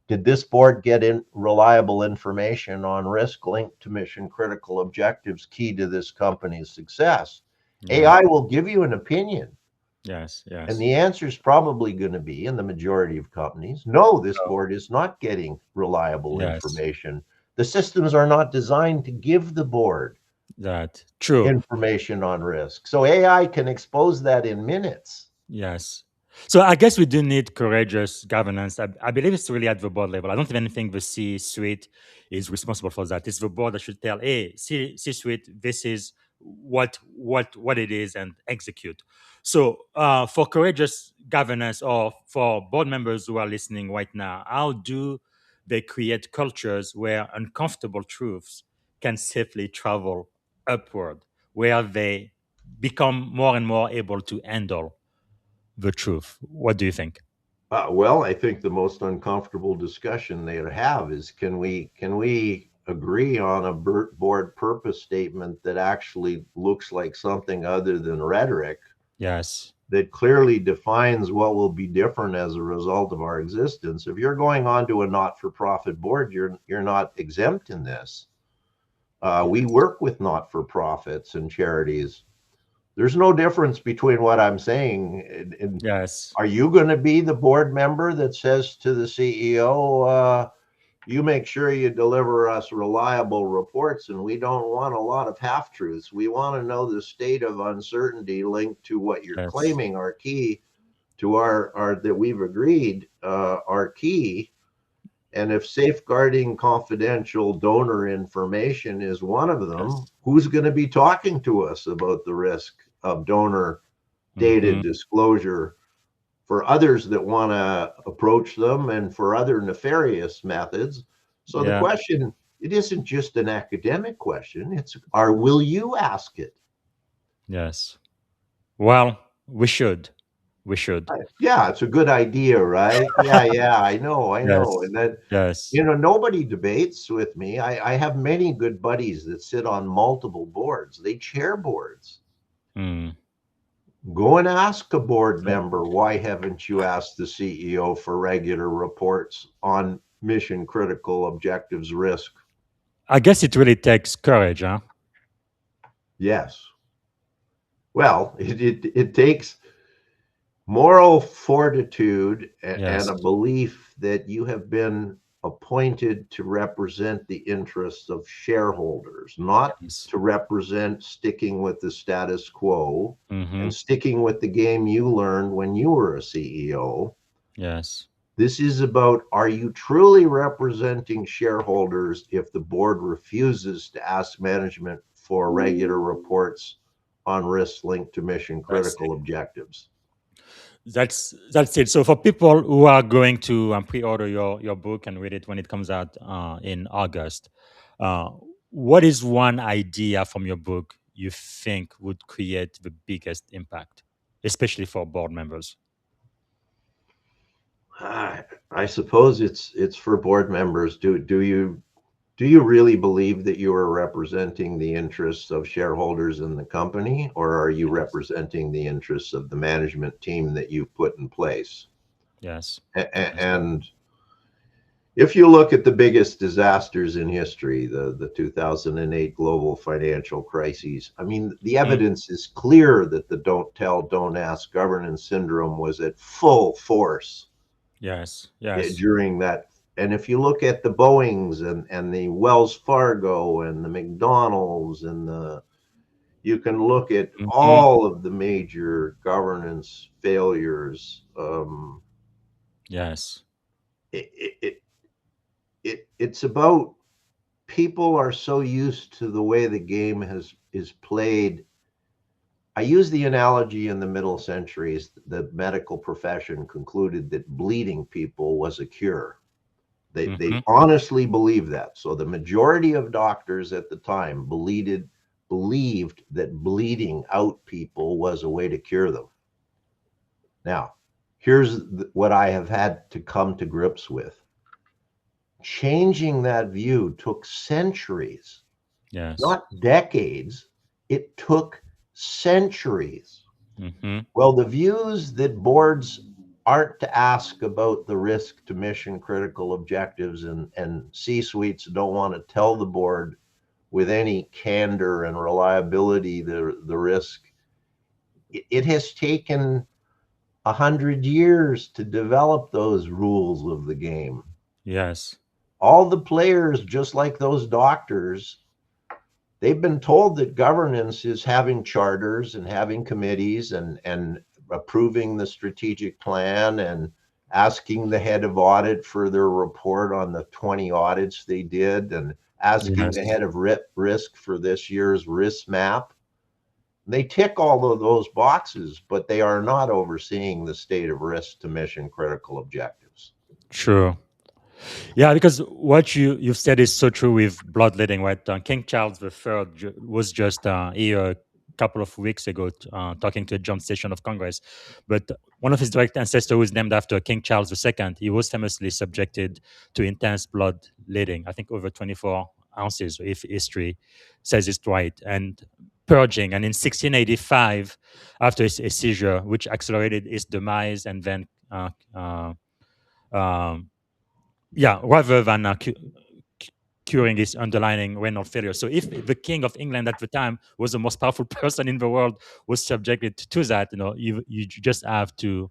did this board get in reliable information on risk linked to mission critical objectives key to this company's success? Yeah. AI will give you an opinion. Yes. And Yes. the answer is probably going to be, in the majority of companies, no, this No. board is not getting reliable Yes. information. The systems are not designed to give the board That true. information on risk. So AI can expose that in minutes. Yes. So I guess we do need courageous governance. I believe it's really at the board level. I don't even think the C-suite is responsible for that. It's the board that should tell, hey, C-suite, this is what it is, and execute. So for courageous governance, or for board members who are listening right now, how do they create cultures where uncomfortable truths can safely travel upward, where they become more and more able to handle the truth? What do you think? Well, I think the most uncomfortable discussion they have is, can we agree on a board purpose statement that actually looks like something other than rhetoric, Yes. that clearly defines what will be different as a result of our existence? If you're going on to a not-for-profit board, you're not exempt in this. We work with not-for-profits and charities. There's no difference between what I'm saying. Yes. Are you going to be the board member that says to the CEO, you make sure you deliver us reliable reports, and we don't want a lot of half truths. We want to know the state of uncertainty linked to what you're Yes. claiming are key to our that we've agreed are key. And if safeguarding confidential donor information is one of them, Yes. who's going to be talking to us about the risk of donor data disclosure for others that want to approach them, and for other nefarious methods? So the Yeah. question, it isn't just an academic question. It's, will you ask it? Yes. Well, we should. We should. Yeah, it's a good idea, right? Yeah, I know. Yes. And that, Yes. nobody debates with me. I have many good buddies that sit on multiple boards. They chair boards. Mm. Go and ask a board member, why haven't you asked the CEO for regular reports on mission critical objectives risk? I guess it really takes courage, huh? Yes. Well, it takes moral fortitude Yes. and a belief that you have been appointed to represent the interests of shareholders, not Yes. to represent sticking with the status quo Mm-hmm. and sticking with the game you learned when you were a CEO. Yes. This is about, are you truly representing shareholders if the board refuses to ask management for regular reports on risks linked to mission critical objectives? That's it. So for people who are going to pre-order your book and read it when it comes out in August, what is one idea from your book you think would create the biggest impact, especially for board members? I suppose it's for board members. Do you really believe that you are representing the interests of shareholders in the company, or are you representing the interests of the management team that you put in place? Yes. And if you look at the biggest disasters in history, the 2008 global financial crises, I mean, the evidence is clear that the don't tell, don't ask governance syndrome was at full force. Yes. Yes. During that. And if you look at the Boeings and the Wells Fargo and the McDonald's you can look at all of the major governance failures. Yes. It's about, people are so used to the way the game is played. I use the analogy, in the middle centuries, the medical profession concluded that bleeding people was a cure. They honestly believe that. So the majority of doctors at the time believed that bleeding out people was a way to cure them. Now, here's what I have had to come to grips with. Changing that view took centuries, Yes. not decades. It took centuries. Mm-hmm. Well, the views that boards aren't to ask about the risk to mission critical objectives, and C-suites don't want to tell the board with any candor and reliability the risk. It has taken 100 years to develop those rules of the game. Yes. All the players, just like those doctors, they've been told that governance is having charters and having committees and approving the strategic plan and asking the head of audit for their report on the 20 audits they did and asking the head of risk for this year's risk map. They tick all of those boxes, but they are not overseeing the state of risk to mission critical objectives. True. Yeah, because what you've said is so true with bloodletting, right? King Charles III was just here a couple of weeks ago talking to a joint session of Congress. But one of his direct ancestors was named after King Charles II. He was famously subjected to intense bloodletting, I think over 24 ounces, if history says it's right, and purging. And in 1685, after a seizure, which accelerated his demise, and then rather than curing his underlying renal failure. So if the King of England at the time was the most powerful person in the world, was subjected to that, you just have to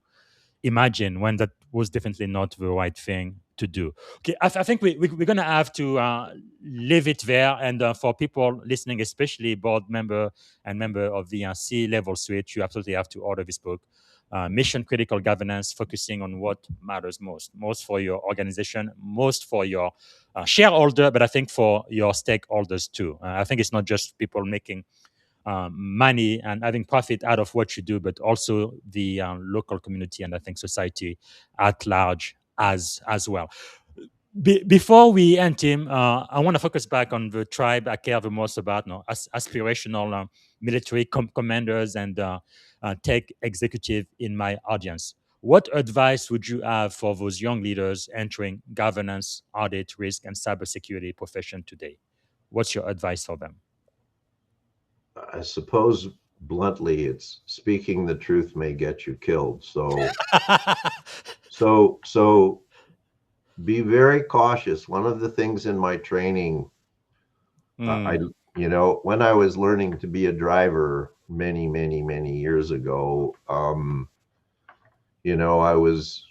imagine when that was definitely not the right thing to do. Okay, I think we're going to have to leave it there. And for people listening, especially board member and member of the C-level suite, you absolutely have to order this book. Mission Critical Governance, focusing on what matters most for your organization, most for your shareholder, but I think for your stakeholders too. I think it's not just people making money and having profit out of what you do, but also the local community and I think society at large as well. Before we end, Tim, I want to focus back on the tribe I care the most about, aspirational military commanders and tech executive in my audience. What advice would you have for those young leaders entering governance, audit, risk, and cybersecurity profession today? What's your advice for them? I suppose bluntly, it's speaking the truth may get you killed. So be very cautious. One of the things in my training, when I was learning to be a driver many years ago, I was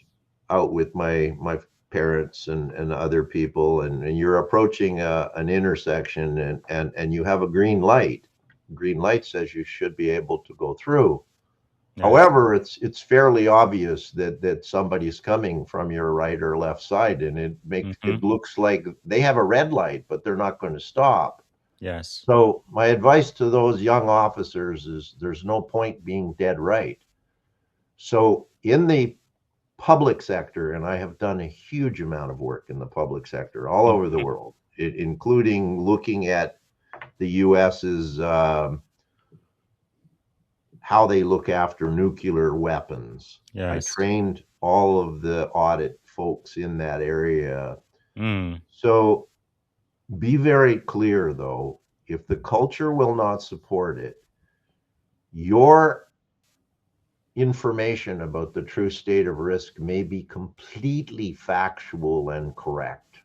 out with my parents and other people, and you're approaching an intersection and you have a green light. Green light says you should be able to go through. Yes. However, it's fairly obvious that somebody's coming from your right or left side, and it looks like they have a red light, but they're not going to stop. Yes. So my advice to those young officers is there's no point being dead right. So in the public sector, and I have done a huge amount of work in the public sector all over the world, including looking at the US's how they look after nuclear weapons. Yes. I trained all of the audit folks in that area. So be very clear, though, if the culture will not support it, your information about the true state of risk may be completely factual and correct.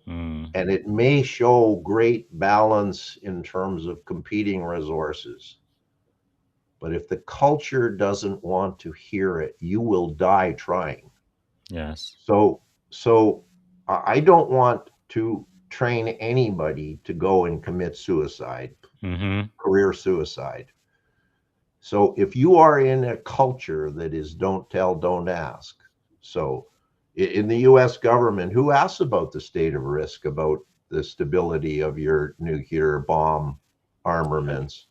And it may show great balance in terms of competing resources. But if the culture doesn't want to hear it, you will die trying. Yes. So I don't want to train anybody to go and commit suicide, career suicide. So if you are in a culture that is don't tell, don't ask. So in the US government, who asks about the state of risk, about the stability of your nuclear bomb armaments?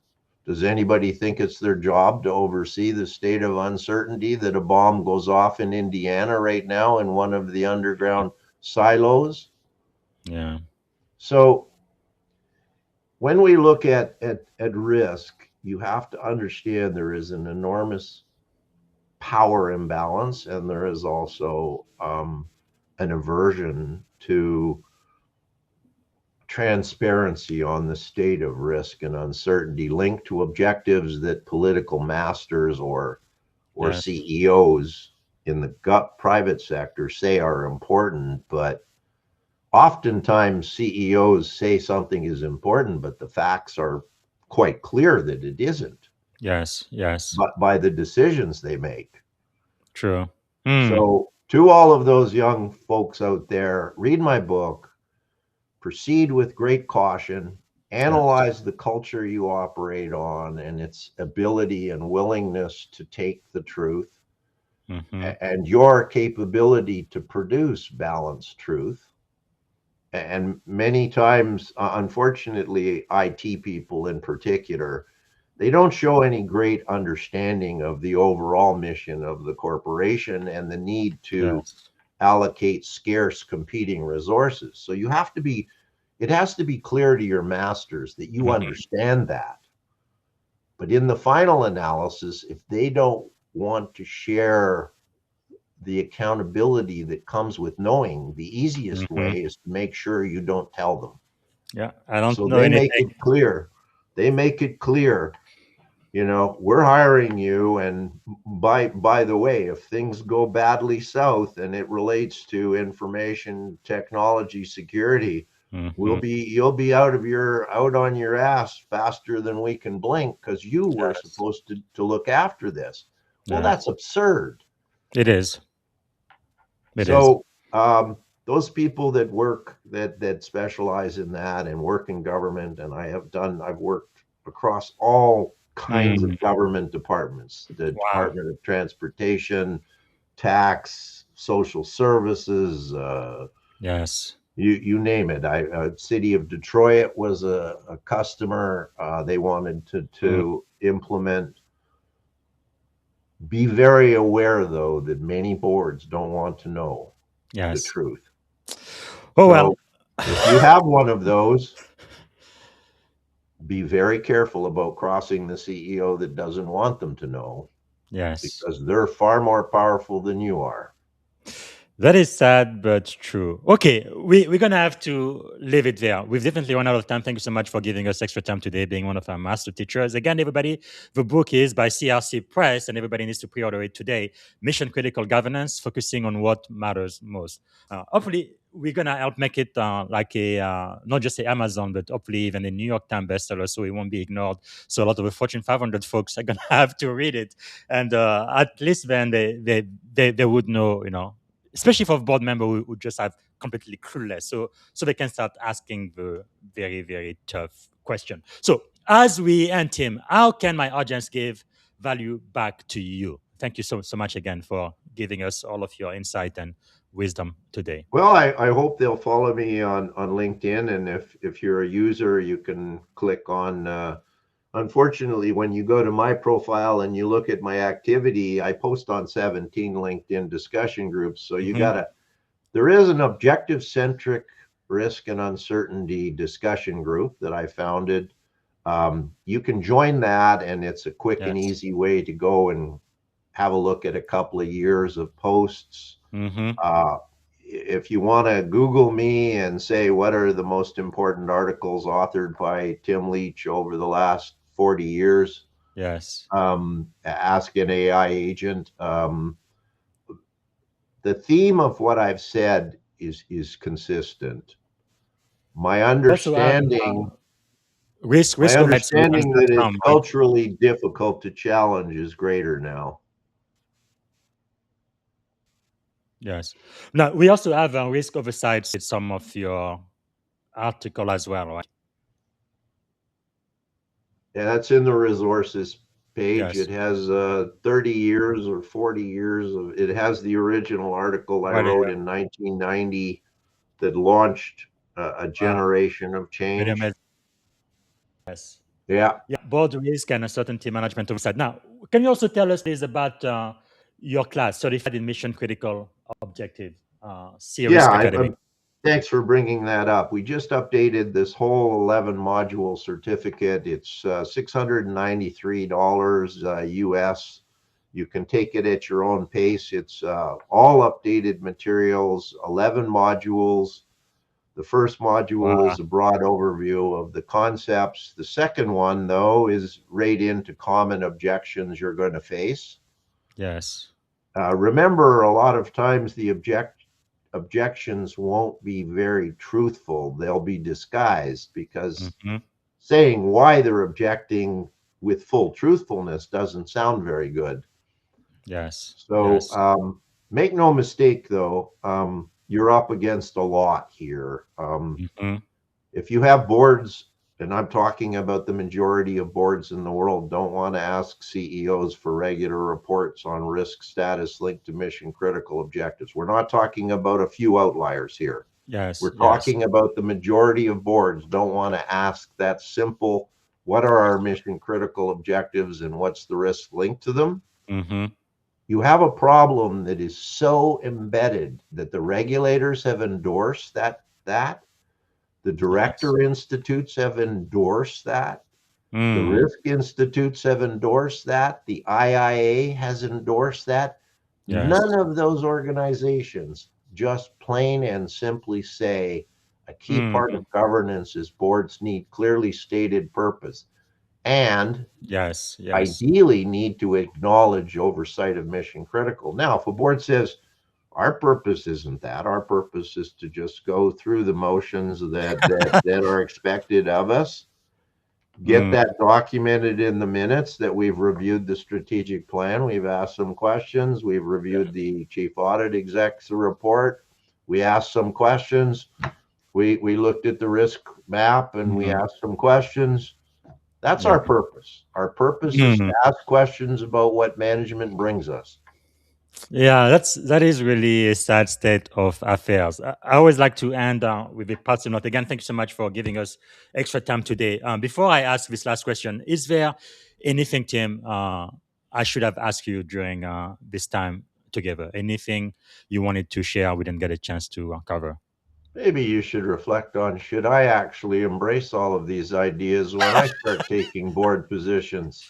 Does anybody think it's their job to oversee the state of uncertainty that a bomb goes off in Indiana right now in one of the underground silos. Yeah. So when we look at risk, you have to understand there is an enormous power imbalance, and there is also an aversion to transparency on the state of risk and uncertainty linked to objectives that political masters or Yes. CEOs in the private sector say are important, but oftentimes CEOs say something is important, but the facts are quite clear that it isn't. Yes. Yes. But by the decisions they make. True. So to all of those young folks out there, read my book, proceed with great caution, analyze the culture you operate on and its ability and willingness to take the truth and your capability to produce balanced truth. And many times, unfortunately, IT people in particular, they don't show any great understanding of the overall mission of the corporation and the need to allocate scarce competing resources. So it has to be clear to your masters that you understand that. But in the final analysis, if they don't want to share the accountability that comes with knowing, the easiest way is to make sure you don't tell them. Yeah, I don't So know they anything. make it clear. They make it clear, we're hiring you, and by the way, if things go badly south and it relates to information technology security, you'll be out on your ass faster than we can blink because you were supposed to look after this. Well, that's absurd. It is. Those people that work that specialize in that and work in government, and I've worked across all kinds of government departments, the Department of Transportation, tax, social services, you name it. City of Detroit was a customer. They wanted to implement. Be very aware, though, that many boards don't want to know the truth. Well, if you have one of those, be very careful about crossing the CEO that doesn't want them to know. Because they're far more powerful than you are. That is sad, but true. Okay, we're going to have to leave it there. We've definitely run out of time. Thank you so much for giving us extra time today, being one of our master teachers. Again, everybody, the book is by CRC Press, and everybody needs to pre-order it today. Mission Critical Governance, focusing on what matters most. Hopefully, we're going to help make it like not just a Amazon, but hopefully even a New York Times bestseller, so it won't be ignored. So a lot of the Fortune 500 folks are going to have to read it. And at least then they would know, especially for a board member who just have completely clueless. So they can start asking the very, very tough question. So as we end, Tim, how can my audience give value back to you? Thank you so much again for giving us all of your insight and wisdom today. Well, I hope they'll follow me on LinkedIn. And if you're a user, you can click on unfortunately, when you go to my profile and you look at my activity, I post on 17 LinkedIn discussion groups. So there is an objective-centric risk and uncertainty discussion group that I founded. You can join that, and it's a quick and easy way to go and have a look at a couple of years of posts. If you want to Google me and say, what are the most important articles authored by Tim Leech over the last 40 years? Ask an AI agent. The theme of what I've said is consistent. My understanding that it's culturally difficult to challenge is greater now. Now, we also have a risk oversight in some of your article as well, right? Yeah, that's in the resources page. It has 30 years or 40 years of, it has the original article I wrote in 1990 that launched a generation of change. Yeah. Board risk and uncertainty management oversight. Now, can you also tell us about your class, Certified in Mission Critical Objective? Risk Academy. Thanks for bringing that up. We just updated this whole 11 module certificate. It's $693 US. You can take it at your own pace. It's all updated materials, 11 modules. The first module is a broad overview of the concepts. The second one, though, is right into common objections you're going to face. Yes. Remember, a lot of times the objections won't be very truthful. They'll be disguised because saying why they're objecting with full truthfulness doesn't sound very good. Yes. So make no mistake, though, you're up against a lot here. If you have boards, and I'm talking about the majority of boards in the world, don't want to ask CEOs for regular reports on risk status linked to mission critical objectives. We're not talking about a few outliers here. Yes. We're talking about the majority of boards don't want to ask that simple, what are our mission critical objectives and what's the risk linked to them? You have a problem that is so embedded that the regulators have endorsed that the director institutes have endorsed that. The risk institutes have endorsed that. The IIA has endorsed that. None of those organizations just plain and simply say a key part of governance is boards need clearly stated purpose and ideally need to acknowledge oversight of mission critical. Now, if a board says, our purpose isn't that. Our purpose is to just go through the motions that are expected of us, get that documented in the minutes that we've reviewed the strategic plan. We've asked some questions. We've reviewed the chief audit exec's report. We asked some questions. We looked at the risk map and we asked some questions. That's our purpose. Our purpose is to ask questions about what management brings us. Yeah, that is really a sad state of affairs. I always like to end with a positive note. Again, thank you so much for giving us extra time today. Before I ask this last question, is there anything, Tim, I should have asked you during this time together? Anything you wanted to share we didn't get a chance to cover? Maybe you should reflect on, should I actually embrace all of these ideas when I start taking board positions?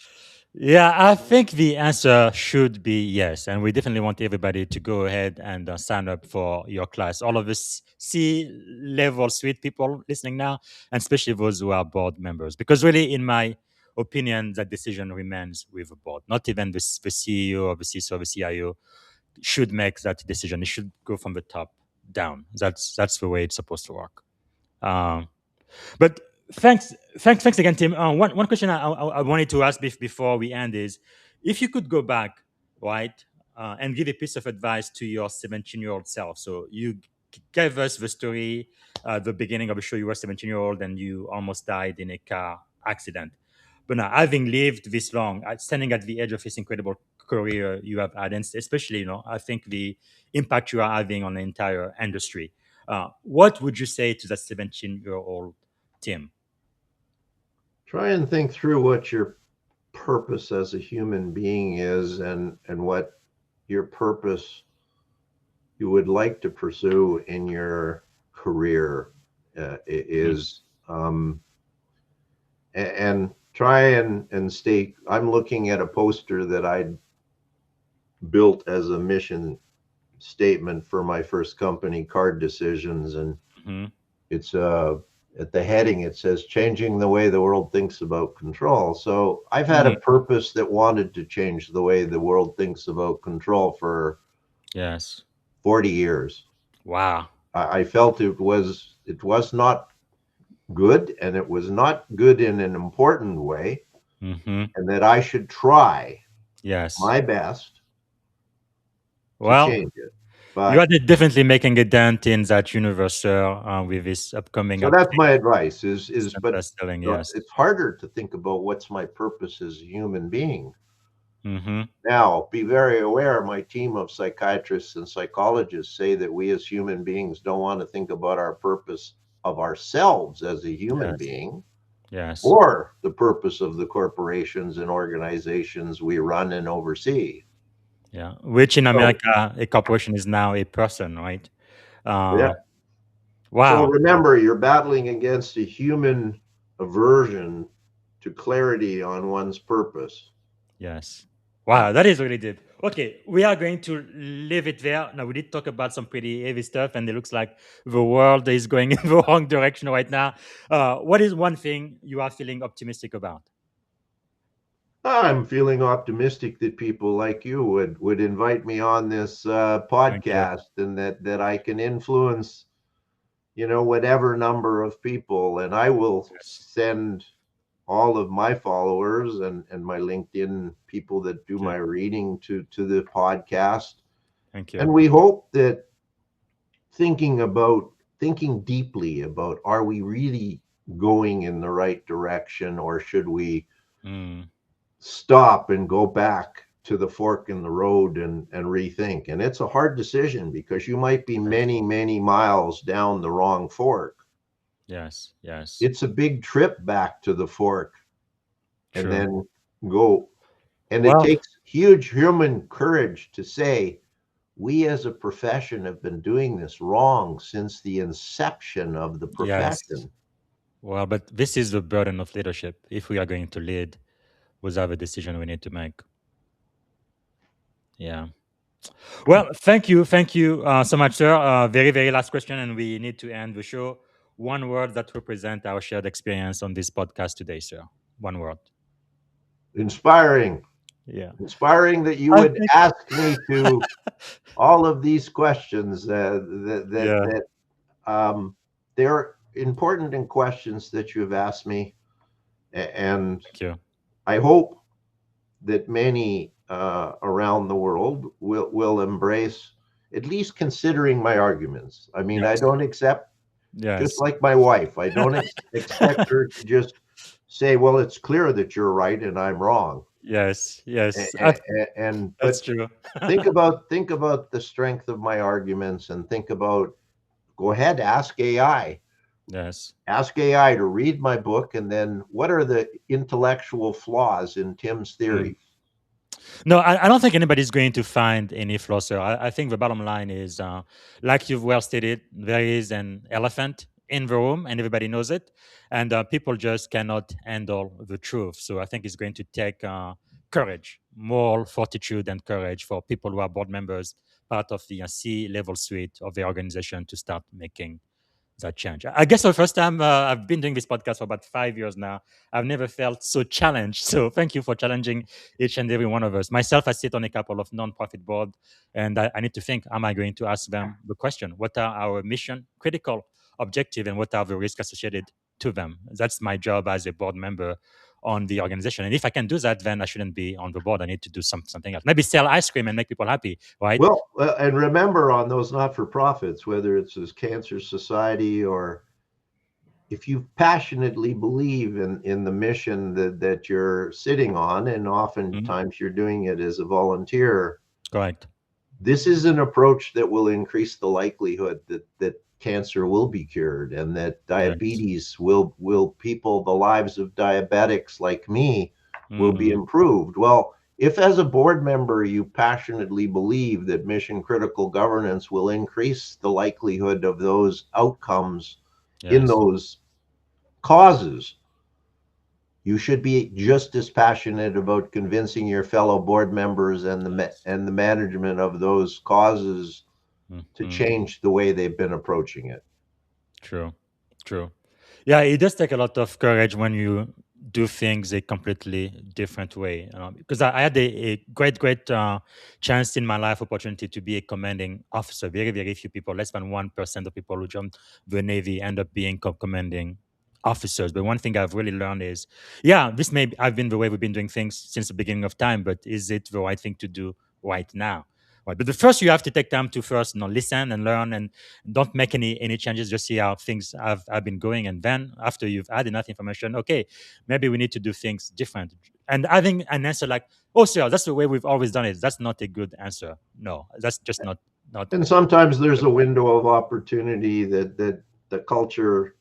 Yeah, I think the answer should be yes. And we definitely want everybody to go ahead and sign up for your class. All of us C-level suite people listening now, and especially those who are board members. Because really, in my opinion, that decision remains with the board. Not even the CEO or the CISO or the CIO should make that decision. It should go from the top down. That's the way it's supposed to work. But thanks again, Tim. One question I wanted to ask before we end is, if you could go back, right, and give a piece of advice to your 17-year-old self. So you gave us the story, the beginning of the show. You were 17-year-old and you almost died in a car accident. But now, having lived this long, standing at the edge of this incredible career you have had, and especially, I think the impact you are having on the entire industry. What would you say to that 17-year-old Tim? Try and think through what your purpose as a human being is and what your purpose you would like to pursue in your career is. And try and stay. I'm looking at a poster that I built as a mission statement for my first company, Card Decisions, and it's at the heading it says changing the way the world thinks about control. So I've had a purpose that wanted to change the way the world thinks about control for 40 years. Wow. I felt it was not good, and it was not good in an important way, and that I should try my best to change it. But you are definitely making a dent in that universe with this upcoming. So that's my advice. But yes. It's harder to think about what's my purpose as a human being. Now, be very aware. My team of psychiatrists and psychologists say that we as human beings don't want to think about our purpose of ourselves as a human being, or the purpose of the corporations and organizations we run and oversee. Yeah, which in America, a corporation is now a person, right? Yeah. So Wow. remember, you're battling against a human aversion to clarity on one's purpose. Yes. Wow, that is really deep. Okay, we are going to leave it there. Now, we did talk about some pretty heavy stuff, and it looks like the world is going in the wrong direction right now. What is one thing you are feeling optimistic about? I'm feeling optimistic that people like you would invite me on this Thank you. podcast, and that I can influence, whatever number of people, and I will Yes. send all of my followers and my LinkedIn people that do Thank my you. reading to the podcast. Thank And you. we hope that thinking deeply about, are we really going in the right direction, or should we Mm, stop and go back to the fork in the road and rethink? And it's a hard decision, because you might be yes. many, many miles down the wrong fork. Yes. Yes. It's a big trip back to the fork and True. then go. And it Well, takes huge human courage to say, we as a profession have been doing this wrong since the inception of the yes. profession. Well, but this is the burden of leadership. If we are going to lead, we have a decision we need to make. Yeah. Well, thank you so much, sir. Very, very last question, and we need to end the show. One word that represents our shared experience on this podcast today, sir. One word. Inspiring. Yeah. Inspiring that you I would think. ask me to all of these questions, Yeah. they're important in questions that you've asked me. And Thank you. I hope that many around the world will embrace at least considering my arguments. I mean, I Yes. don't accept, just Yes. like my wife, I don't expect her to just say, well, it's clear that you're right and I'm wrong. Yes. Yes. But That's true. think about the strength of my arguments, and think about, go ahead, Yes. ask AI to read my book, and then what are the intellectual flaws in Tim's Mm. theory? No, I don't think anybody's going to find any flaw, sir. I think the bottom line is, like you've well stated, there is an elephant in the room and everybody knows it. And people just cannot handle the truth. So I think it's going to take courage, moral fortitude and courage for people who are board members, part of the C-level suite of the organization to start making that change. I guess for the first time, I've been doing this podcast for about 5 years now. I've never felt so challenged. So thank you for challenging each and every one of us. Myself, I sit on a couple of non-profit board, and I need to think: am I going to ask them the question? What are our mission critical objective, and what are the risks associated to them? That's my job as a board member on the organization. And if I can do that, then I shouldn't be on the board. I need to do something else. Maybe sell ice cream and make people happy, right? Well, and remember, on those not-for-profits, whether it's this Cancer Society, or if you passionately believe in the mission that you're sitting on, and Mhm. oftentimes you're doing it as a volunteer, Correct. this is an approach that will increase the likelihood that cancer will be cured, and that Yes. diabetes the lives of diabetics like me will be Mhm. improved. Well, if as a board member you passionately believe that mission critical governance will increase the likelihood of those outcomes in Yes. those causes, you should be just as passionate about convincing your fellow board members Yes. and the management of those causes to Mhm. change the way they've been approaching it. True. True. Yeah, it does take a lot of courage when you do things a completely different way. Because I had a great chance in my life, opportunity to be a commanding officer. Very, very few people, less than 1% of people who jump the Navy end up being commanding officers. But one thing I've really learned is, yeah, this may have been the way we've been doing things since the beginning of time, but is it the right thing to do right now? Right. But the first, you have to take time to first, listen and learn, and don't make any changes. Just see how things have been going, and then after you've had enough information, okay, maybe we need to do things different. And having an answer like, "Oh, sir, that's the way we've always done it," that's not a good answer. No, that's just not. And sometimes there's a window of opportunity that the culture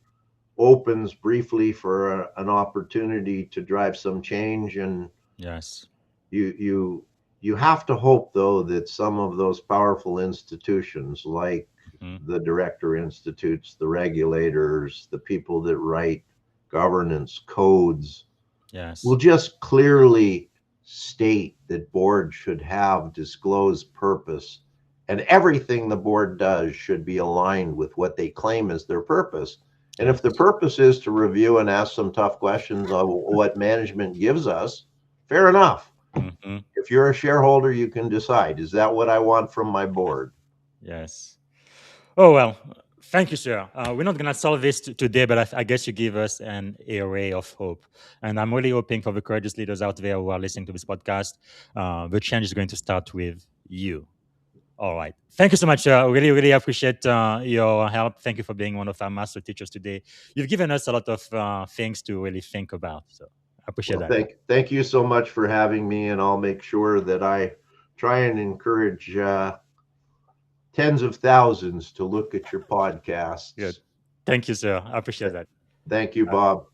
opens briefly for an opportunity to drive some change. And Yes. you have to hope, though, that some of those powerful institutions like the director institutes, the regulators, the people that write governance codes, will just clearly state that board should have disclosed purpose, and everything the board does should be aligned with what they claim is their purpose. And if the purpose is to review and ask some tough questions on what management gives us, fair enough. If you're a shareholder, you can decide, is that what I want from my board? Yes. Oh, well, thank you, sir. We're not going to solve this today, but I guess you give us an array of hope. And I'm really hoping for the courageous leaders out there who are listening to this podcast, the change is going to start with you. All right. Thank you so much. Really, really appreciate your help. Thank you for being one of our master teachers today. You've given us a lot of things to really think about. So I appreciate that. Thank you so much for having me. And I'll make sure that I try and encourage tens of thousands to look at your podcasts. Good. Thank you, sir. I appreciate that. Thank you, Bob.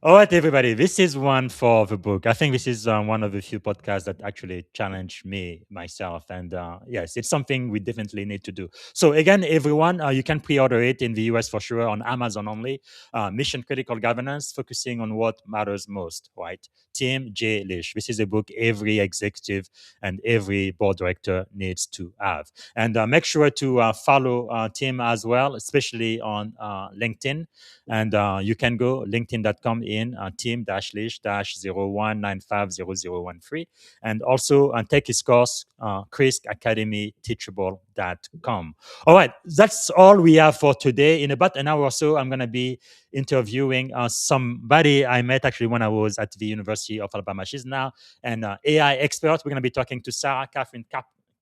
All right, everybody. This is one for the book. I think this is one of the few podcasts that actually challenged me myself. And yes, it's something we definitely need to do. So again, everyone, you can pre-order it in the US for sure on Amazon only. Mission Critical Governance, focusing on what matters most, right? Tim J. Leech. This is a book every executive and every board director needs to have. And make sure to follow Tim as well, especially on LinkedIn. And you can go linkedin.com in Tim-Leech-01950013, and also take his course, Chris Academy Teachable.com. All right, that's all we have for today. In about an hour or so, I'm going to be interviewing somebody I met actually when I was at the University of Alabama. She's now an AI expert. We're going to be talking to Sarah Catherine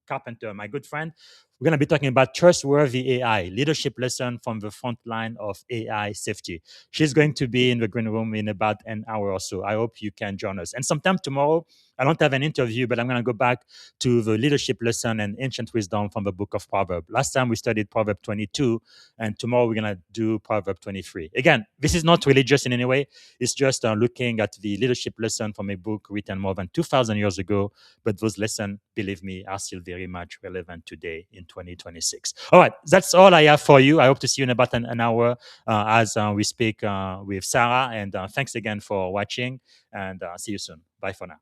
Carpenter, my good friend. We're going to be talking about trustworthy AI, leadership lesson from the front line of AI safety. She's going to be in the green room in about an hour or so. I hope you can join us. And sometime tomorrow, I don't have an interview, but I'm going to go back to the leadership lesson and ancient wisdom from the book of Proverbs. Last time we studied Proverbs 22, and tomorrow we're going to do Proverbs 23. Again, this is not religious in any way. It's just looking at the leadership lesson from a book written more than 2,000 years ago. But those lessons, believe me, are still very much relevant today in 2026. All right, that's all I have for you. I hope to see you in about an hour as we speak with Sarah. And thanks again for watching, and see you soon. Bye for now.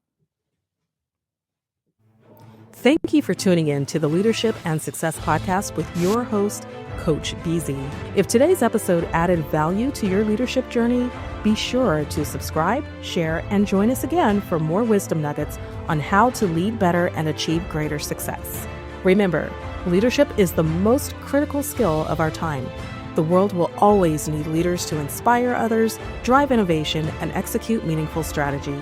Thank you for tuning in to the Leadership and Success Podcast with your host, Coach BZ. If today's episode added value to your leadership journey, be sure to subscribe, share, and join us again for more wisdom nuggets on how to lead better and achieve greater success. Remember, leadership is the most critical skill of our time. The world will always need leaders to inspire others, drive innovation, and execute meaningful strategy.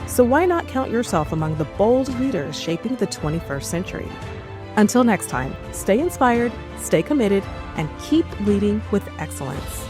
So why not count yourself among the bold leaders shaping the 21st century? Until next time, stay inspired, stay committed, and keep leading with excellence.